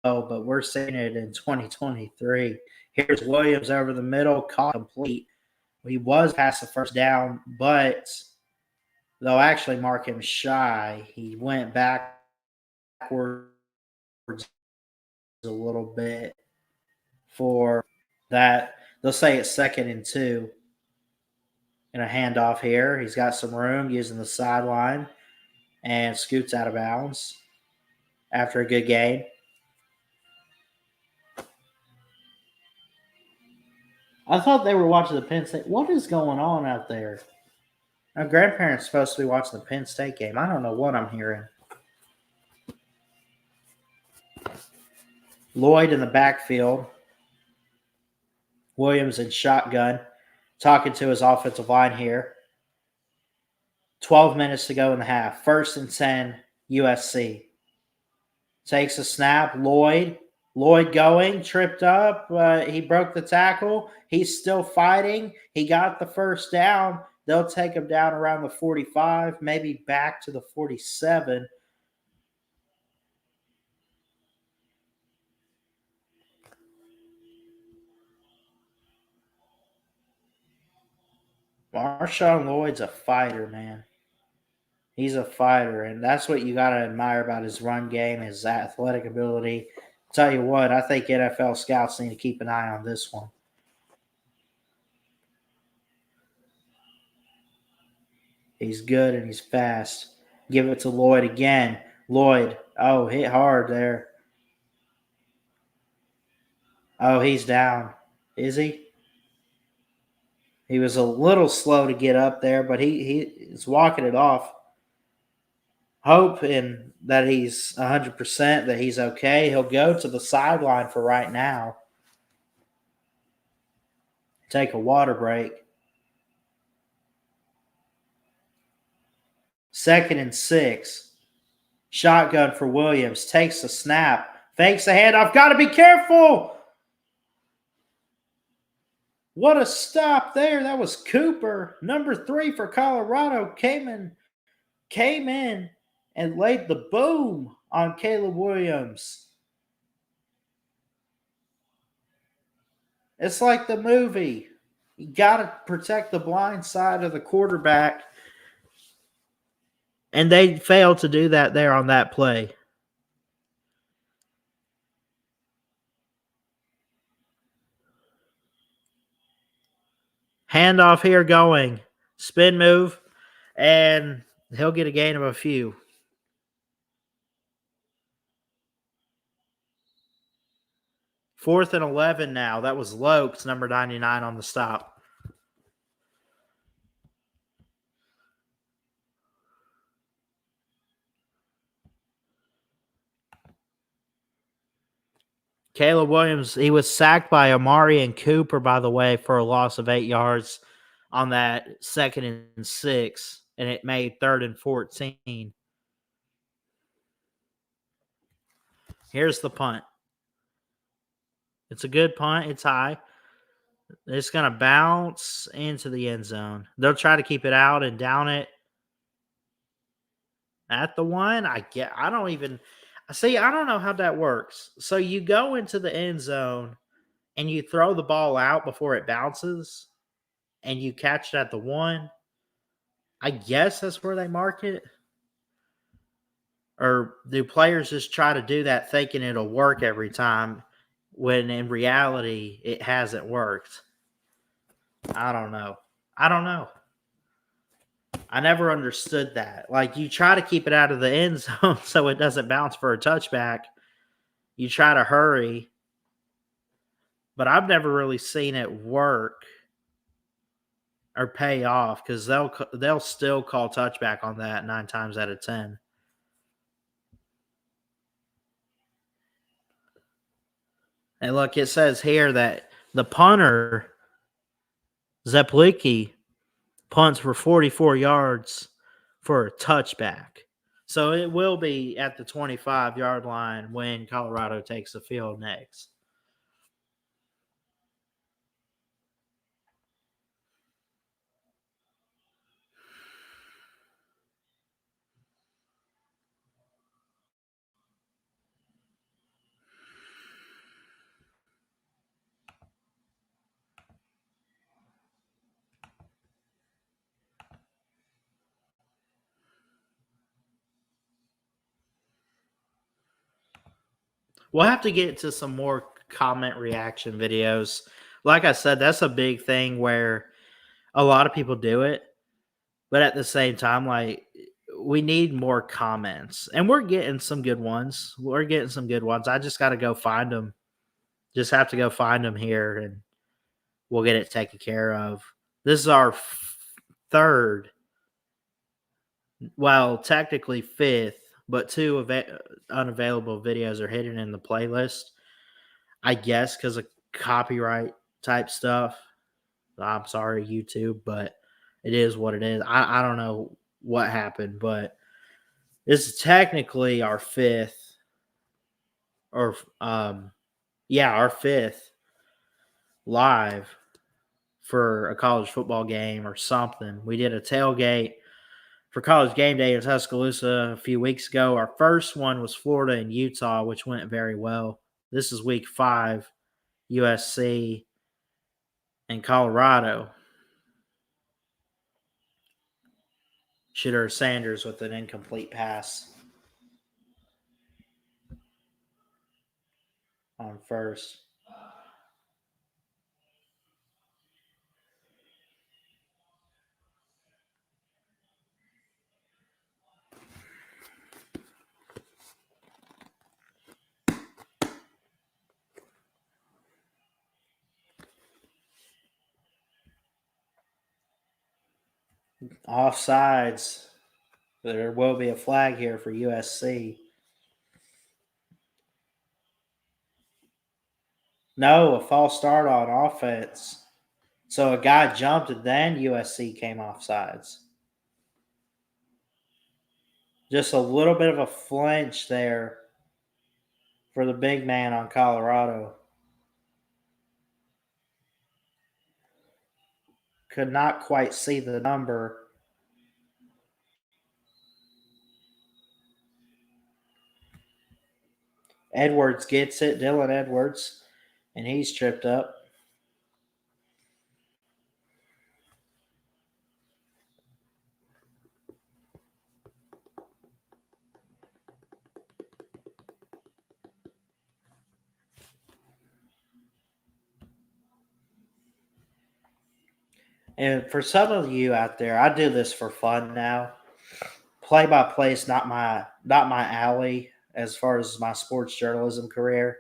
but we're seeing it in 2023. Here's Williams over the middle, caught complete. He was past the first down, but they'll actually mark him shy. He went backwards a little bit for that. They'll say it's 2nd and 2. And a handoff here. He's got some room using the sideline and scoots out of bounds after a good game. I thought they were watching the Penn State. What is going on out there? My grandparents supposed to be watching the Penn State game. I don't know what I'm hearing. Lloyd in the backfield. Williams in shotgun. Talking to his offensive line here. 12 minutes to go in the half. 1st and 10, USC. Takes a snap. Lloyd going, tripped up. He broke the tackle. He's still fighting. He got the first down. They'll take him down around the 45, maybe back to the 47. Marshawn Lloyd's a fighter, man. He's a fighter, and that's what you got to admire about his run game, his athletic ability. Tell you what, I think NFL scouts need to keep an eye on this one. He's good and he's fast. Give it to Lloyd again. Lloyd, hit hard there. Oh, he's down. Is he? He was a little slow to get up there, but he's walking it off. Hoping that he's 100%, that he's okay. He'll go to the sideline for right now. Take a water break. 2nd and 6. Shotgun for Williams. Takes the snap. Fakes the handoff. Got to be careful. What a stop there. That was Cooper. Number 3 for Colorado came in and laid the boom on Caleb Williams. It's like the movie. You got to protect the blind side of the quarterback. And they failed to do that there on that play. Handoff here going. Spin move. And he'll get a gain of a few. 4th and 11 now. That was Lokes, number 99 on the stop. Caleb Williams, he was sacked by Amari and Cooper, by the way, for a loss of 8 yards on that 2nd and 6, and it made 3rd and 14. Here's the punt. It's a good punt. It's high. It's going to bounce into the end zone. They'll try to keep it out and down it at the 1. I don't know how that works. So you go into the end zone and you throw the ball out before it bounces and you catch it at the 1. I guess that's where they mark it. Or do players just try to do that thinking it'll work every time when in reality it hasn't worked? I don't know. I never understood that. Like, you try to keep it out of the end zone so it doesn't bounce for a touchback. You try to hurry. But I've never really seen it work or pay off because they'll still call touchback on that 9 times out of 10. And look, it says here that the punter, Zeplicki, punts for 44 yards for a touchback. So it will be at the 25-yard line when Colorado takes the field next. We'll have to get to some more comment reaction videos. Like I said, that's a big thing where a lot of people do it, but at the same time, like we need more comments, and we're getting some good ones. I just got to go find them. Just have to go find them here, and we'll get it taken care of. This is our third, well, technically fifth, but two unavailable videos are hidden in the playlist. I guess because of copyright type stuff. I'm sorry, YouTube, but it is what it is. I don't know what happened, but this is technically our fifth, or our fifth live for a college football game or something. We did a tailgate for college game day in Tuscaloosa a few weeks ago. Our first one was Florida and Utah, which went very well. This is week 5, USC and Colorado. Shedeur Sanders with an incomplete pass on first. Offsides. There will be a flag here for USC. No, a false start on offense. So a guy jumped and then USC came offsides. Just a little bit of a flinch there for the big man on Colorado. Could not quite see the number. Edwards gets it, Dylan Edwards, and he's tripped up. And for some of you out there, I do this for fun now. Play by play is not my alley as far as my sports journalism career.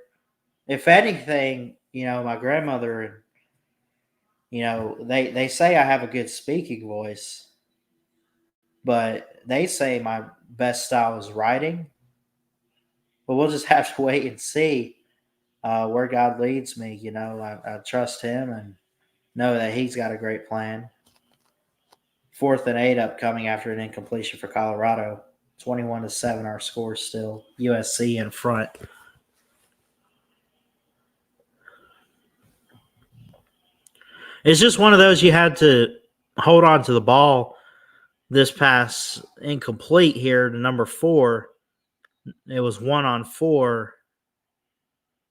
If anything, my grandmother and they say I have a good speaking voice, but they say my best style is writing. But we'll just have to wait and see where God leads me. I trust Him and know that He's got a great plan. 4th and 8 upcoming after an incompletion for Colorado. 21-7 our score still. USC in front. It's just one of those you had to hold on to the ball. This pass incomplete here to number 4. It was 1-on-4.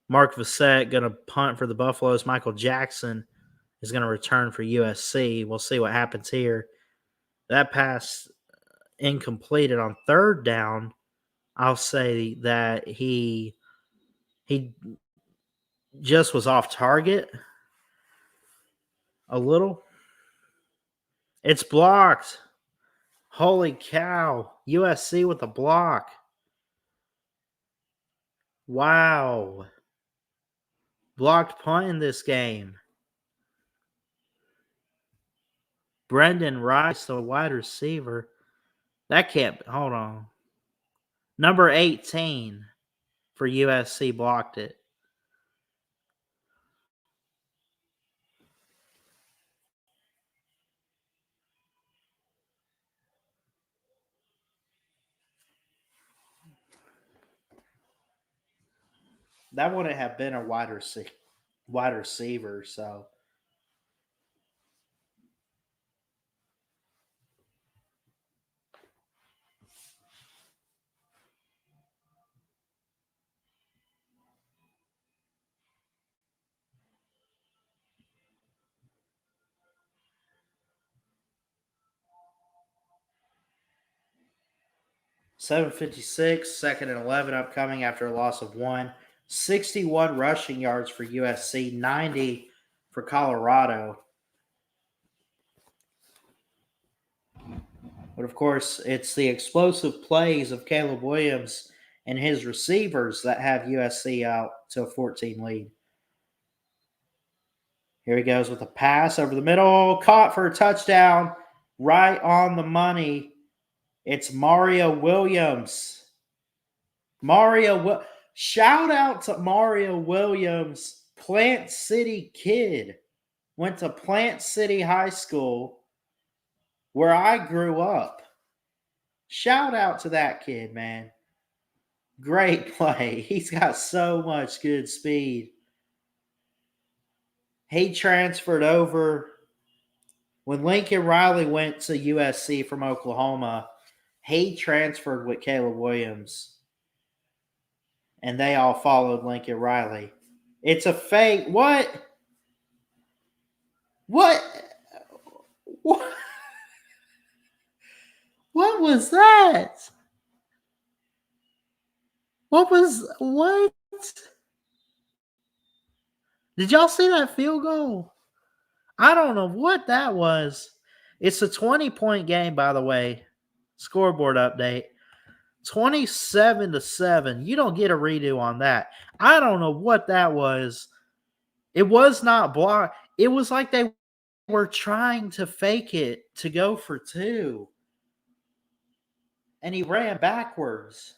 Mark Vassett going to punt for the Buffaloes. Michael Jackson is going to return for USC. We'll see what happens here. That pass incompleted on 3rd down. I'll say that he just was off target a little. It's blocked. Holy cow. USC with a block. Wow. Blocked punt in this game. Brendan Rice, the wide receiver. That can't. Hold on. Number 18 for USC blocked it. That wouldn't have been a wide receiver. So 756, second and 11 upcoming after a loss of 1. 61 rushing yards for USC, 90 for Colorado. But of course, it's the explosive plays of Caleb Williams and his receivers that have USC out to a 14 lead. Here he goes with a pass over the middle, caught for a touchdown, right on the money. It's Mario Williams. Shout out to Mario Williams, Plant City kid. Went to Plant City High School where I grew up. Shout out to that kid, man. Great play. He's got so much good speed. He transferred over when Lincoln Riley went to USC from Oklahoma. He transferred with Caleb Williams, and they all followed Lincoln Riley. It's a fake. What? What? What? What was that? What? Did y'all see that field goal? I don't know what that was. It's a 20-point game, by the way. Scoreboard update. 27-7. You don't get a redo on that. I don't know what that was. It was not blocked. It was like they were trying to fake it to go for 2. And he ran backwards.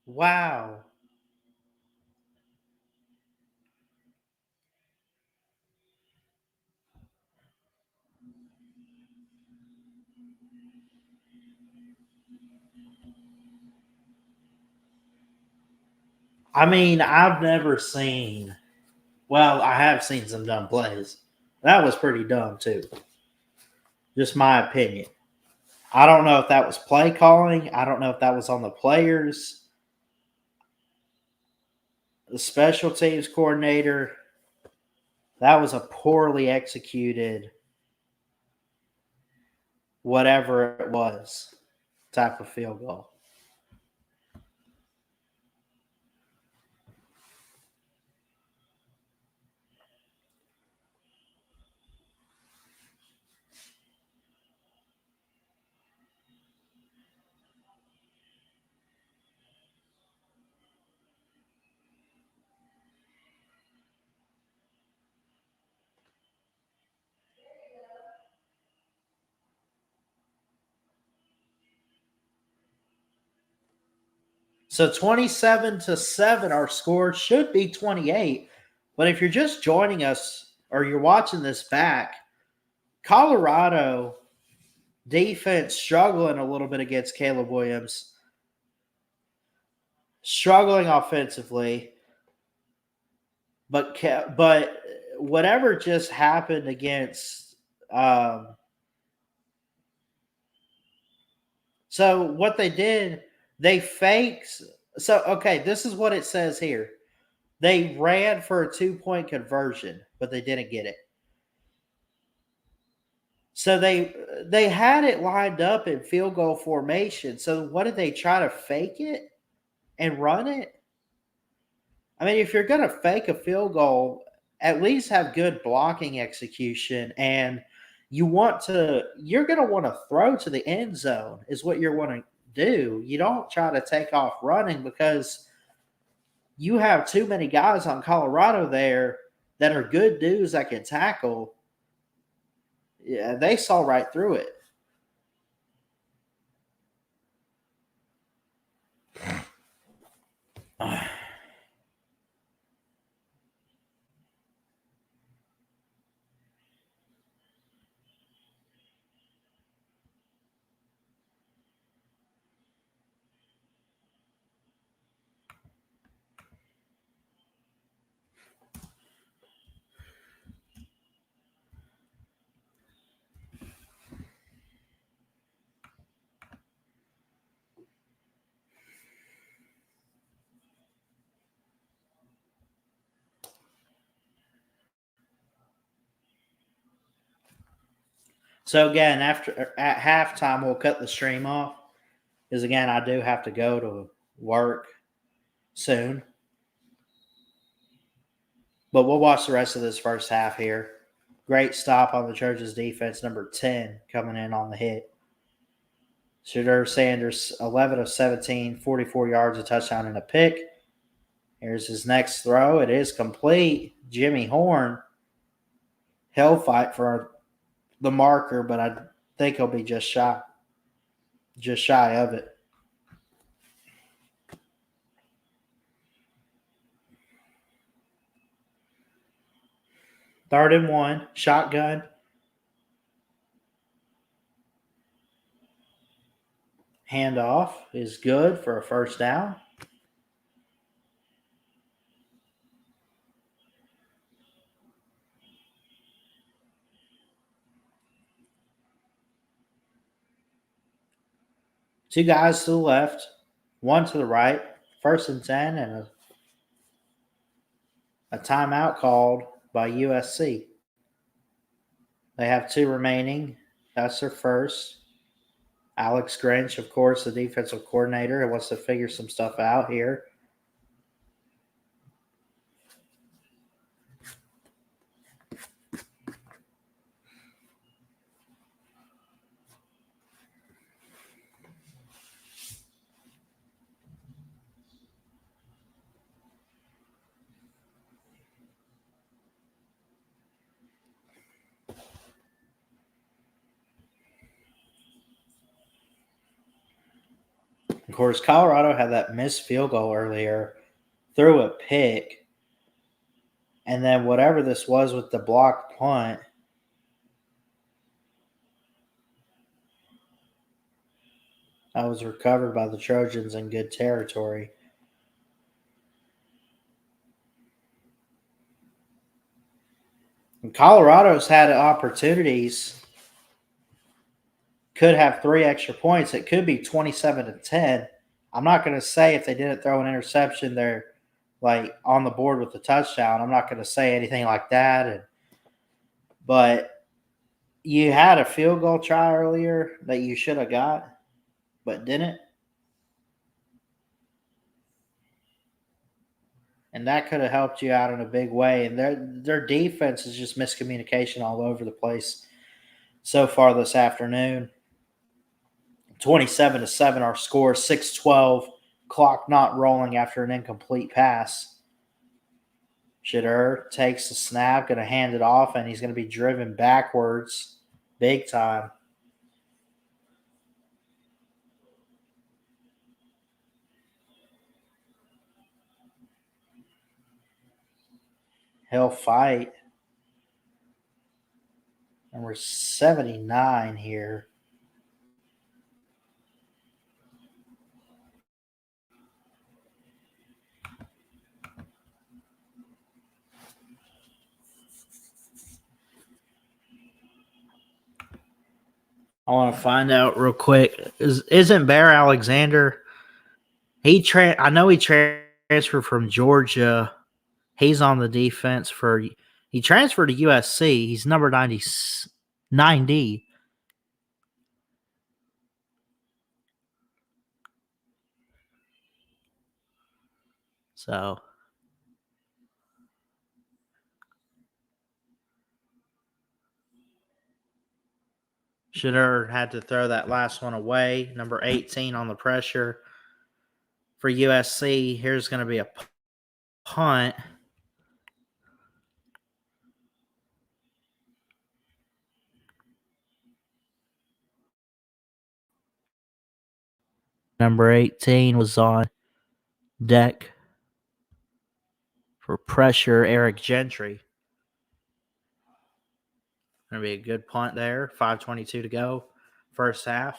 Wow. I mean, I've never seen. Well, I have seen some dumb plays. That was pretty dumb, too. Just my opinion. I don't know if that was play calling. I don't know if that was on the players, the special teams coordinator. That was a poorly executed, whatever it was, type of field goal. So 27-7, our score should be 28. But if you're just joining us or you're watching this back, Colorado defense struggling a little bit against Caleb Williams, struggling offensively. But whatever just happened against so what they did, they faked. So, okay, this is what it says here. They ran for a 2-point conversion, but they didn't get it. So they had it lined up in field goal formation. So what did they try to fake it and run it? I mean, if you're going to fake a field goal, at least have good blocking execution, and you're going to want to throw to the end zone is what you're want to do. You don't try to take off running because you have too many guys on Colorado there that are good dudes that can tackle. Yeah, they saw right through it. So again, at halftime, we'll cut the stream off because again, I do have to go to work soon. But we'll watch the rest of this first half here. Great stop on the Trojans defense, number 10 coming in on the hit. Shedeur Sanders, 11 of 17, 44 yards, a touchdown, and a pick. Here's his next throw. It is complete. Jimmy Horn. He'll fight for the marker, but I think he'll be just shy of it. Third and 1, shotgun. Handoff is good for a first down. Two guys to the left, one to the right. First and 10, and a timeout called by USC. They have 2 remaining. That's their first. Alex Grinch, of course, the defensive coordinator, who wants to figure some stuff out here. Of course, Colorado had that missed field goal earlier, threw a pick, and then whatever this was with the blocked punt, that was recovered by the Trojans in good territory. And Colorado's had opportunities. Could have 3 extra points. It could be 27-10. I'm not going to say if they didn't throw an interception, they're like on the board with the touchdown. I'm not going to say anything like that. But you had a field goal try earlier that you should have got, but didn't. And that could have helped you out in a big way. And their defense is just miscommunication all over the place so far this afternoon. 27-7 our score, 6-12, clock not rolling after an incomplete pass. Shedeur takes the snap, going to hand it off, and he's going to be driven backwards big time. He'll fight. Number 79 here. I want to find out real quick. Isn't Bear Alexander? I know he transferred from Georgia. He's on the defense for. He transferred to USC. He's number 90. So Shedeur had to throw that last one away. Number 18 on the pressure for USC. Here's going to be a punt. Number 18 was on deck for pressure, Eric Gentry. Going to be a good punt there. 5:22 to go, first half.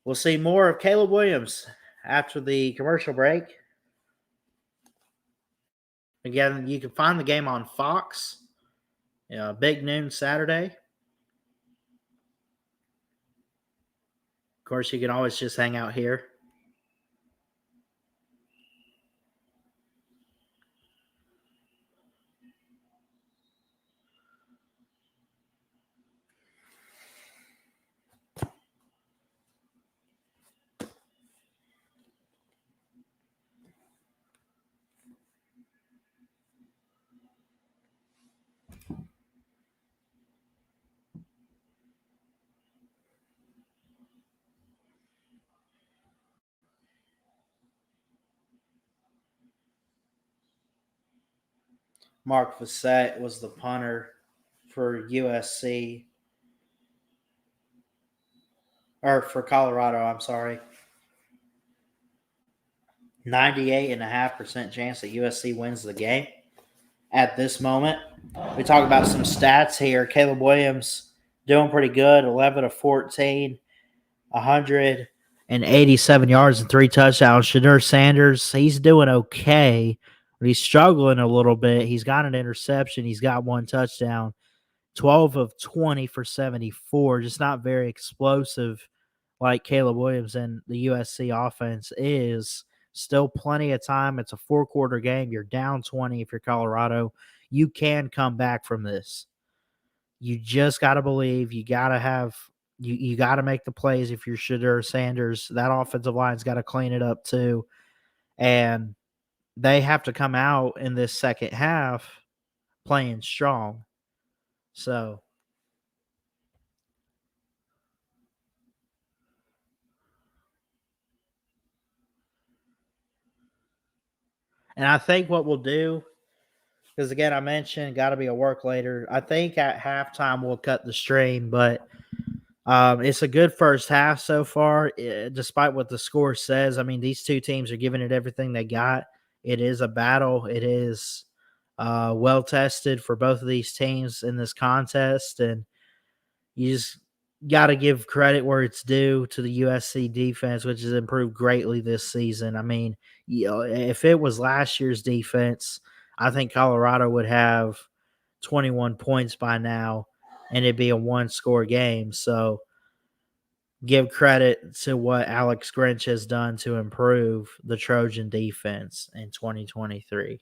We'll see more of Caleb Williams after the commercial break. Again, you can find the game on Fox. Big noon Saturday. Of course, you can always just hang out here. Mark Fassett was the punter for USC. Or for Colorado, I'm sorry. 98.5% chance that USC wins the game at this moment. We talk about some stats here. Caleb Williams doing pretty good, 11 of 14, 187 yards and 3 touchdowns. Shedeur Sanders, he's doing okay, but he's struggling a little bit. He's got an interception. He's got 1 touchdown. 12 of 20 for 74, just not very explosive like Caleb Williams and the USC offense is. Still plenty of time. It's a 4-quarter game. You're down 20 if you're Colorado. You can come back from this. You just got to believe. You got to have you got to make the plays if you're Shedeur Sanders. That offensive line's got to clean it up too. And they have to come out in this second half playing strong. So and I think what we'll do, because again, I mentioned got to be a work later. I think at halftime we'll cut the stream, but it's a good first half so far, despite what the score says. I mean, these two teams are giving it everything they got. It is a battle. It is well tested for both of these teams in this contest, and you just got to give credit where it's due to the USC defense, which has improved greatly this season. I mean, if it was last year's defense, I think Colorado would have 21 points by now, and it'd be a 1-score game. So give credit to what Alex Grinch has done to improve the Trojan defense in 2023.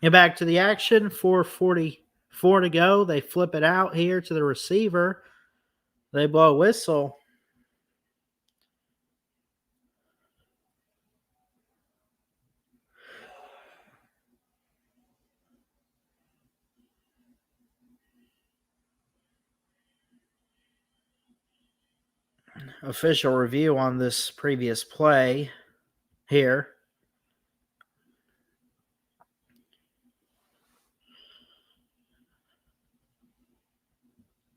And back to the action, 4:44 to go. They flip it out here to the receiver. They blow a whistle. Official review on this previous play here.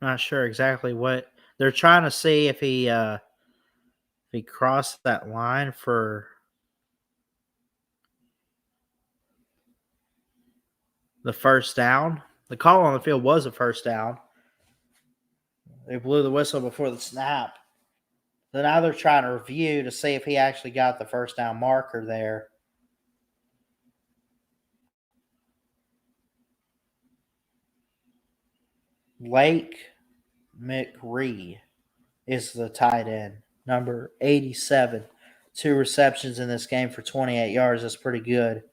Not sure exactly what they're trying to see if he crossed that line for the first down. The call on the field was a first down. They blew the whistle before the snap. So now they're trying to review to see if he actually got the first down marker there. Lake McRee is the tight end, number 87. 2 receptions in this game for 28 yards. That's pretty good.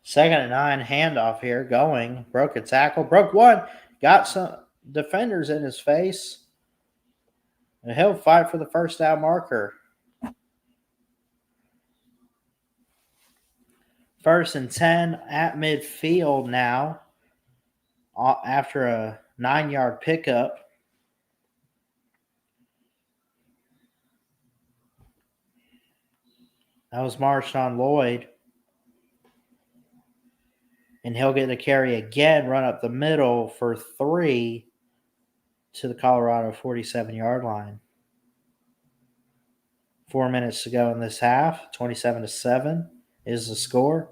Second and 9, handoff here, going. Broke a tackle, broke one, got some defenders in his face. And he'll fight for the first down marker. First and 10 at midfield now after a 9-yard pickup. That was Marshawn Lloyd. And he'll get to carry again, run up the middle for 3 to the Colorado 47-yard line. 4 minutes to go in this half. 27-7 is the score.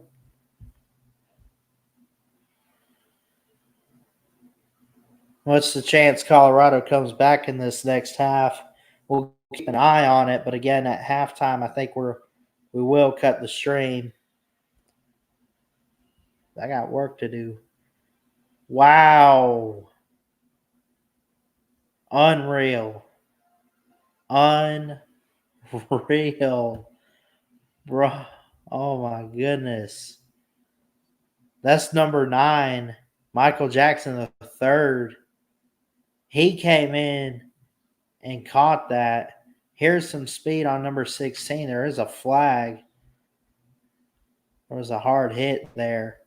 What's the chance Colorado comes back in this next half? We'll keep an eye on it, but again, at halftime, I think we will cut the stream. I got work to do. Wow. Unreal. Unreal. Bro. Oh my goodness. That's number 9. Michael Jackson the third. He came in and caught that. Here's some speed on number 16. There is a flag. There was a hard hit there.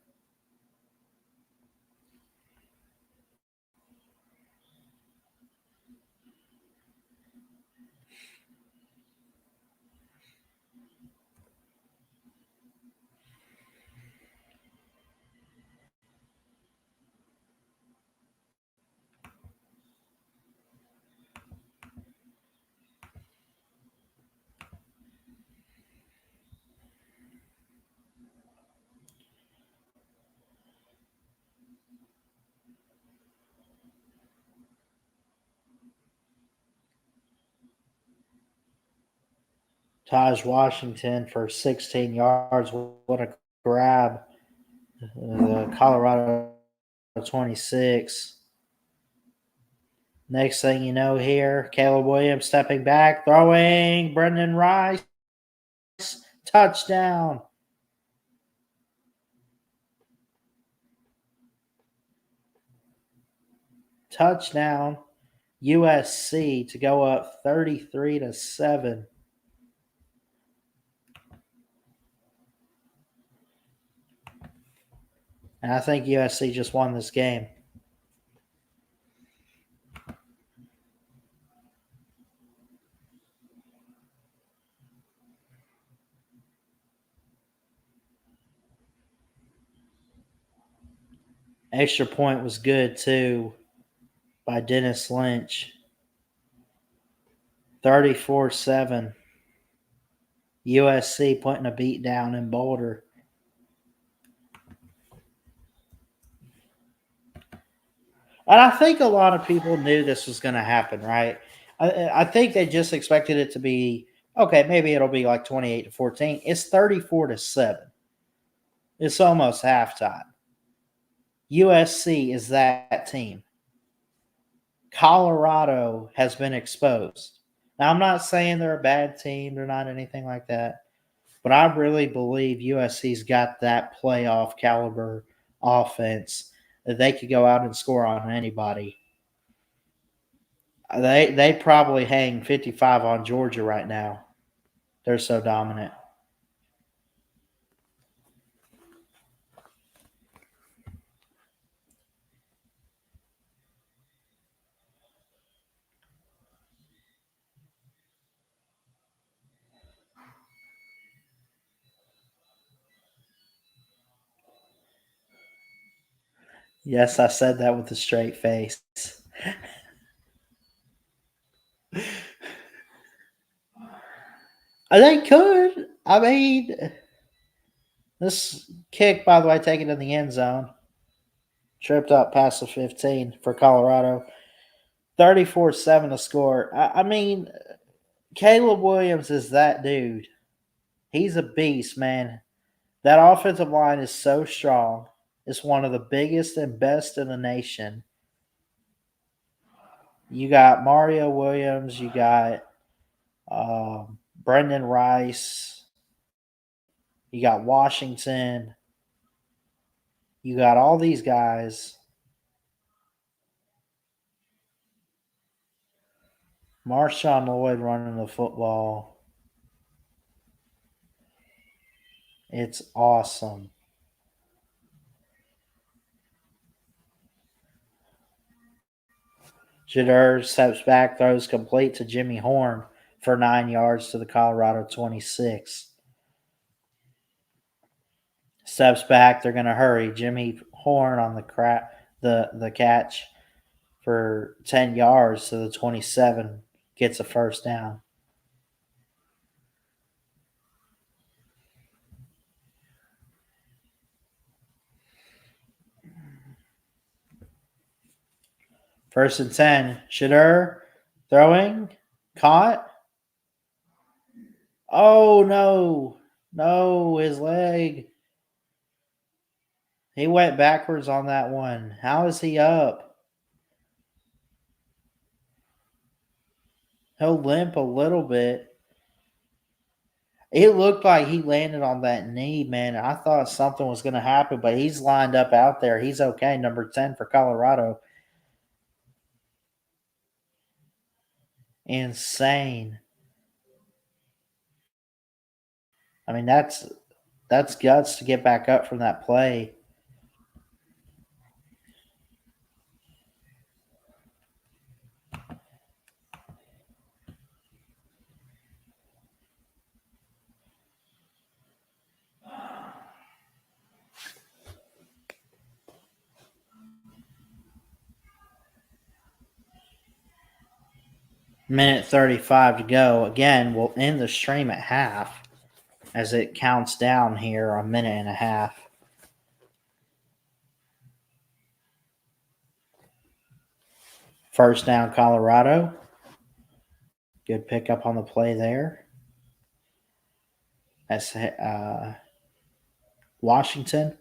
Taj Washington for 16 yards. What a grab. The Colorado 26. Next thing you know here, Caleb Williams stepping back, throwing. Brendan Rice. Touchdown. Touchdown. USC to go up 33-7. And I think USC just won this game. Extra point was good too by Dennis Lynch. 34-7. USC putting a beat down in Boulder. And I think a lot of people knew this was going to happen, right? I think they just expected it to be, okay, maybe it'll be like 28-14. It's 34-7. It's almost halftime. USC is that team. Colorado has been exposed. Now, I'm not saying they're a bad team. They're not anything like that. But I really believe USC's got that playoff caliber offense that they could go out and score on anybody. They probably hang 55 on Georgia right now. They're so dominant. Yes, I said that with a straight face. They could. I mean, this kick, by the way, taken in the end zone. Tripped up past the 15 for Colorado. 34-7 to score. I mean, Caleb Williams is that dude. He's a beast, man. That offensive line is so strong. It's one of the biggest and best in the nation. You got Mario Williams. You got Brendan Rice. You got Washington. You got all these guys. Marshawn Lloyd running the football. It's awesome. Jader steps back, throws complete to Jimmy Horn for 9 yards to the Colorado 26. Steps back. They're going to hurry. Jimmy Horn on the catch for 10 yards to the 27. Gets a first down. First and 10. Shadur throwing. Caught. Oh, no. No, his leg. He went backwards on that one. How is he up? He'll limp a little bit. It looked like he landed on that knee, man. I thought something was going to happen, but he's lined up out there. He's okay. Number 10 for Colorado. Insane. I mean, that's guts to get back up from that play. Minute 35 to go. Again, we'll end the stream at half as it counts down here a minute and a half. First down, Colorado. Good pickup on the play there. That's Washington.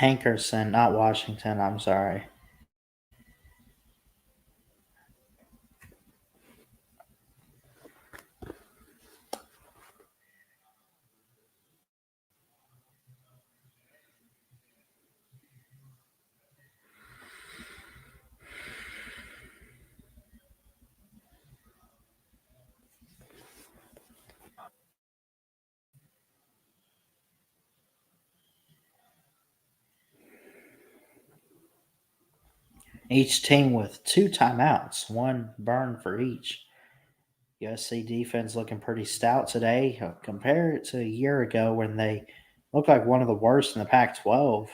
Hankerson, not Washington. I'm sorry. Each team with 2 timeouts, 1 burn for each. USC defense looking pretty stout today. Compare it to a year ago when they looked like one of the worst in the Pac-12.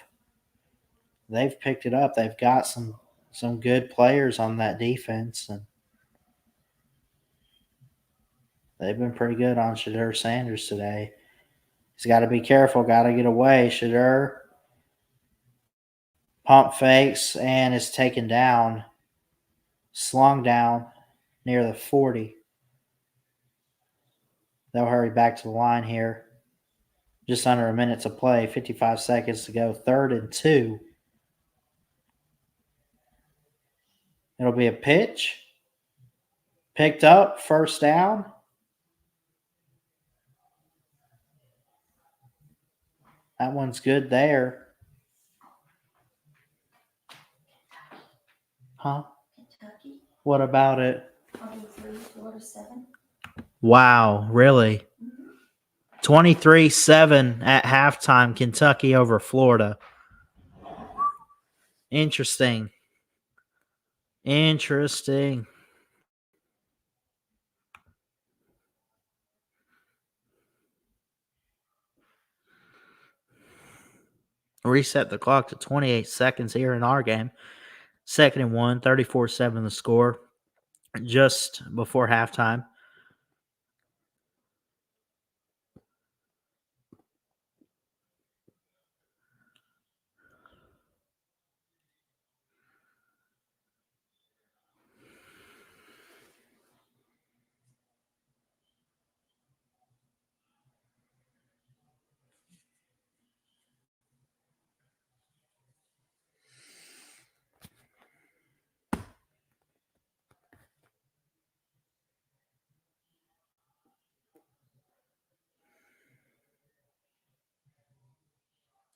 They've picked it up. They've got some good players on that defense, and they've been pretty good on Shadur Sanders today. He's got to be careful. Got to get away. Shadur pump fakes and is taken down, slung down near the 40. They'll hurry back to the line here. Just under a minute to play, 55 seconds to go. 3rd and 2. It'll be a pitch. Picked up, first down. That one's good there. Huh? Kentucky. What about it? 23, Florida 7. Wow, really? 23-7 at halftime, Kentucky over Florida. Interesting. Reset the clock to 28 seconds here in our game. 2nd and 1, 34-7 the score just before halftime.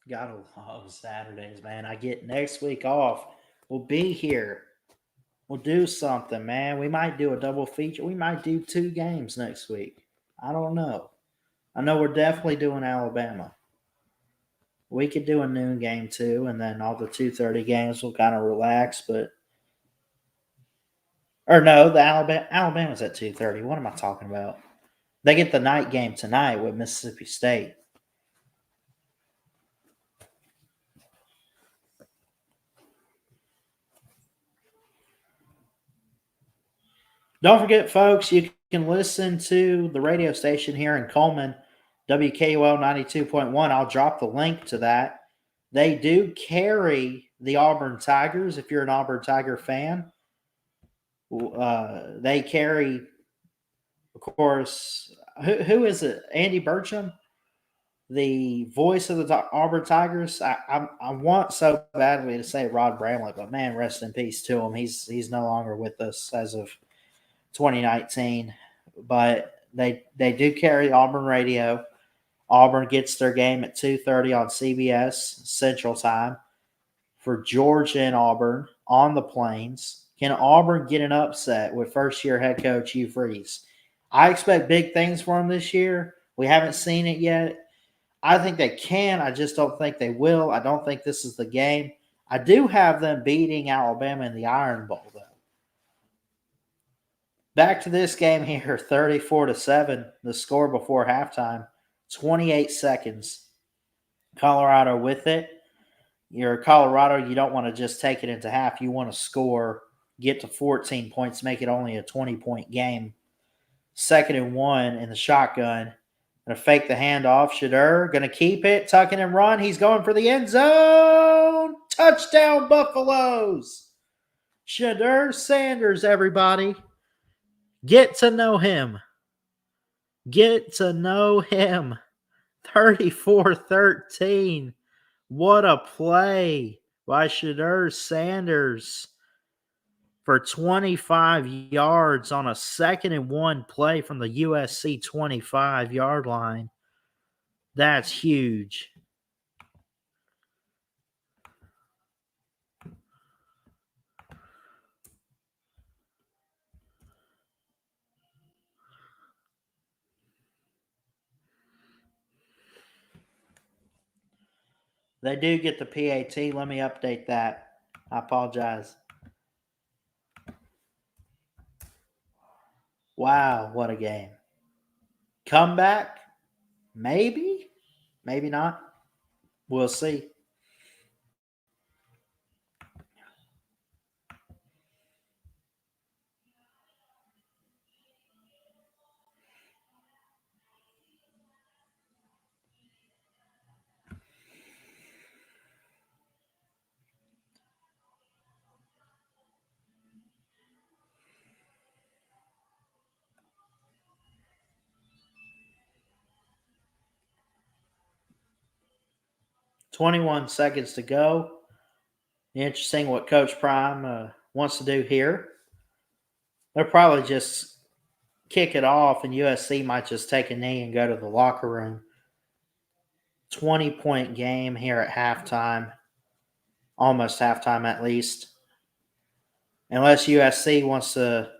Gotta love Saturdays, man. I get next week off. We'll be here. We'll do something, man. We might do a double feature. We might do 2 games next week. I don't know. I know we're definitely doing Alabama. We could do a noon game too, and then all the 2:30 games will kind of relax. But or no, the Alabama's at 2:30. What am I talking about? They get the night game tonight with Mississippi State. Don't forget, folks, you can listen to the radio station here in Coleman, WKUL 92.1. I'll drop the link to that. They do carry the Auburn Tigers. If you're an Auburn Tiger fan, they carry, of course, who is it? Andy Burcham, the voice of the Auburn Tigers. I want so badly to say Rod Bramlett, but man, rest in peace to him. He's no longer with us as of 2019, but they do carry Auburn radio. Auburn gets their game at 2:30 on CBS Central Time for Georgia and Auburn on the Plains. Can Auburn get an upset with first-year head coach Hugh Freeze? I expect big things for them this year. We haven't seen it yet. I think they can. I just don't think they will. I don't think this is the game. I do have them beating Alabama in the Iron Bowl, though. Back to this game here, 34-7, the score before halftime, 28 seconds. Colorado with it. You're Colorado, you don't want to just take it into half. You want to score, get to 14 points, make it only a 20-point game. 2nd and 1 in the shotgun. Going to fake the handoff. Shadur going to keep it, tuck it and run. He's going for the end zone. Touchdown, Buffaloes. Shadur Sanders, everybody. Get to know him. Get to know him. 34-13. What a play by Shadur Sanders for 25 yards on a 2nd and 1 play from the USC 25-yard line. That's huge. They do get the PAT. Let me update that. I apologize. Wow, what a game. Comeback? Maybe. Maybe not. We'll see. "21 seconds to go." Interesting what Coach Prime wants to do here. They'll probably just kick it off, and USC might just take a knee and go to the locker room. 20-point game here at halftime. Almost halftime, at least. Unless USC wants to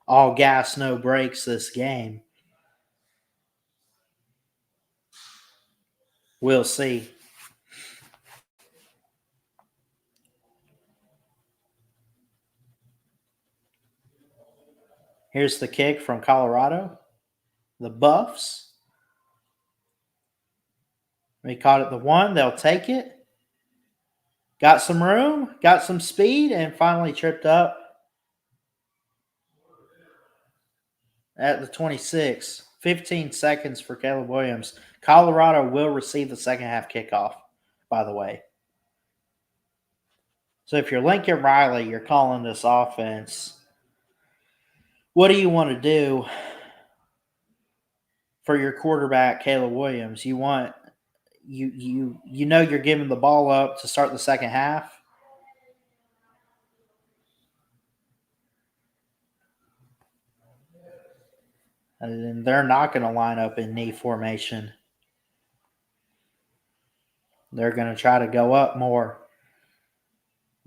all gas, no brakes this game. We'll see. Here's the kick from Colorado. The Buffs. We caught it the 1. They'll take it. Got some room, got some speed, and finally tripped up at the 26. 15 seconds for Caleb Williams. Colorado will receive the second half kickoff, by the way. So if you're Lincoln Riley, you're calling this offense. What do you want to do for your quarterback, Caleb Williams? You want you know you're giving the ball up to start the second half. And they're not going to line up in knee formation. They're going to try to go up more.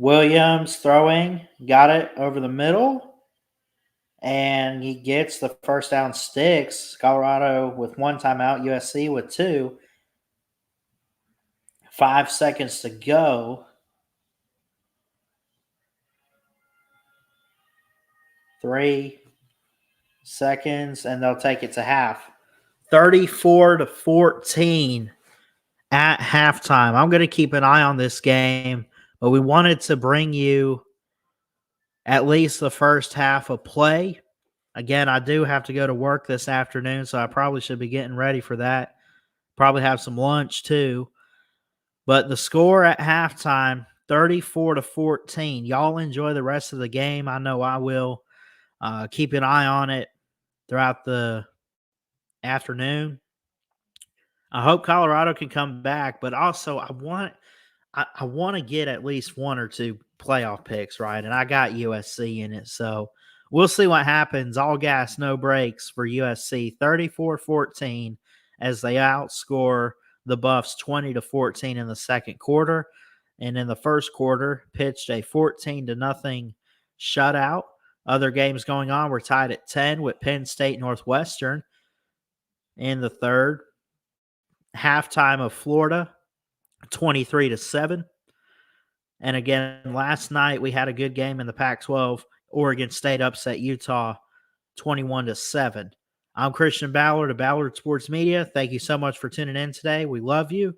Williams throwing, got it over the middle, and he gets the first down sticks. Colorado with 1 timeout, USC with 2. 5 seconds to go. 3 seconds, and they'll take it to half. 34-14 at halftime. I'm going to keep an eye on this game, but we wanted to bring you at least the first half of play. Again, I do have to go to work this afternoon, so I probably should be getting ready for that. Probably have some lunch too. But the score at halftime, 34-14. Y'all enjoy the rest of the game. I know I will. Keep an eye on it throughout the afternoon. I hope Colorado can come back, but also I want to get at least 1 or 2 playoff picks, right? And I got USC in it, so we'll see what happens. All gas, no brakes for USC, 34-14 as they outscore the Buffs 20-14 in the second quarter. And in the first quarter, pitched a 14-0 shutout. Other games going on were tied at 10 with Penn State Northwestern in the third. Halftime of Florida, 23-7. And again, last night we had a good game in the Pac-12. Oregon State upset Utah 21-7. I'm Christian Ballard of Ballard Sports Media. Thank you so much for tuning in today. We love you.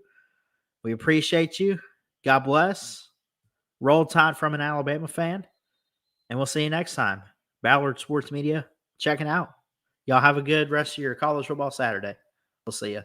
We appreciate you. God bless. Roll Tide from an Alabama fan. And we'll see you next time. Ballard Sports Media, checking out. Y'all have a good rest of your college football Saturday. We'll see you.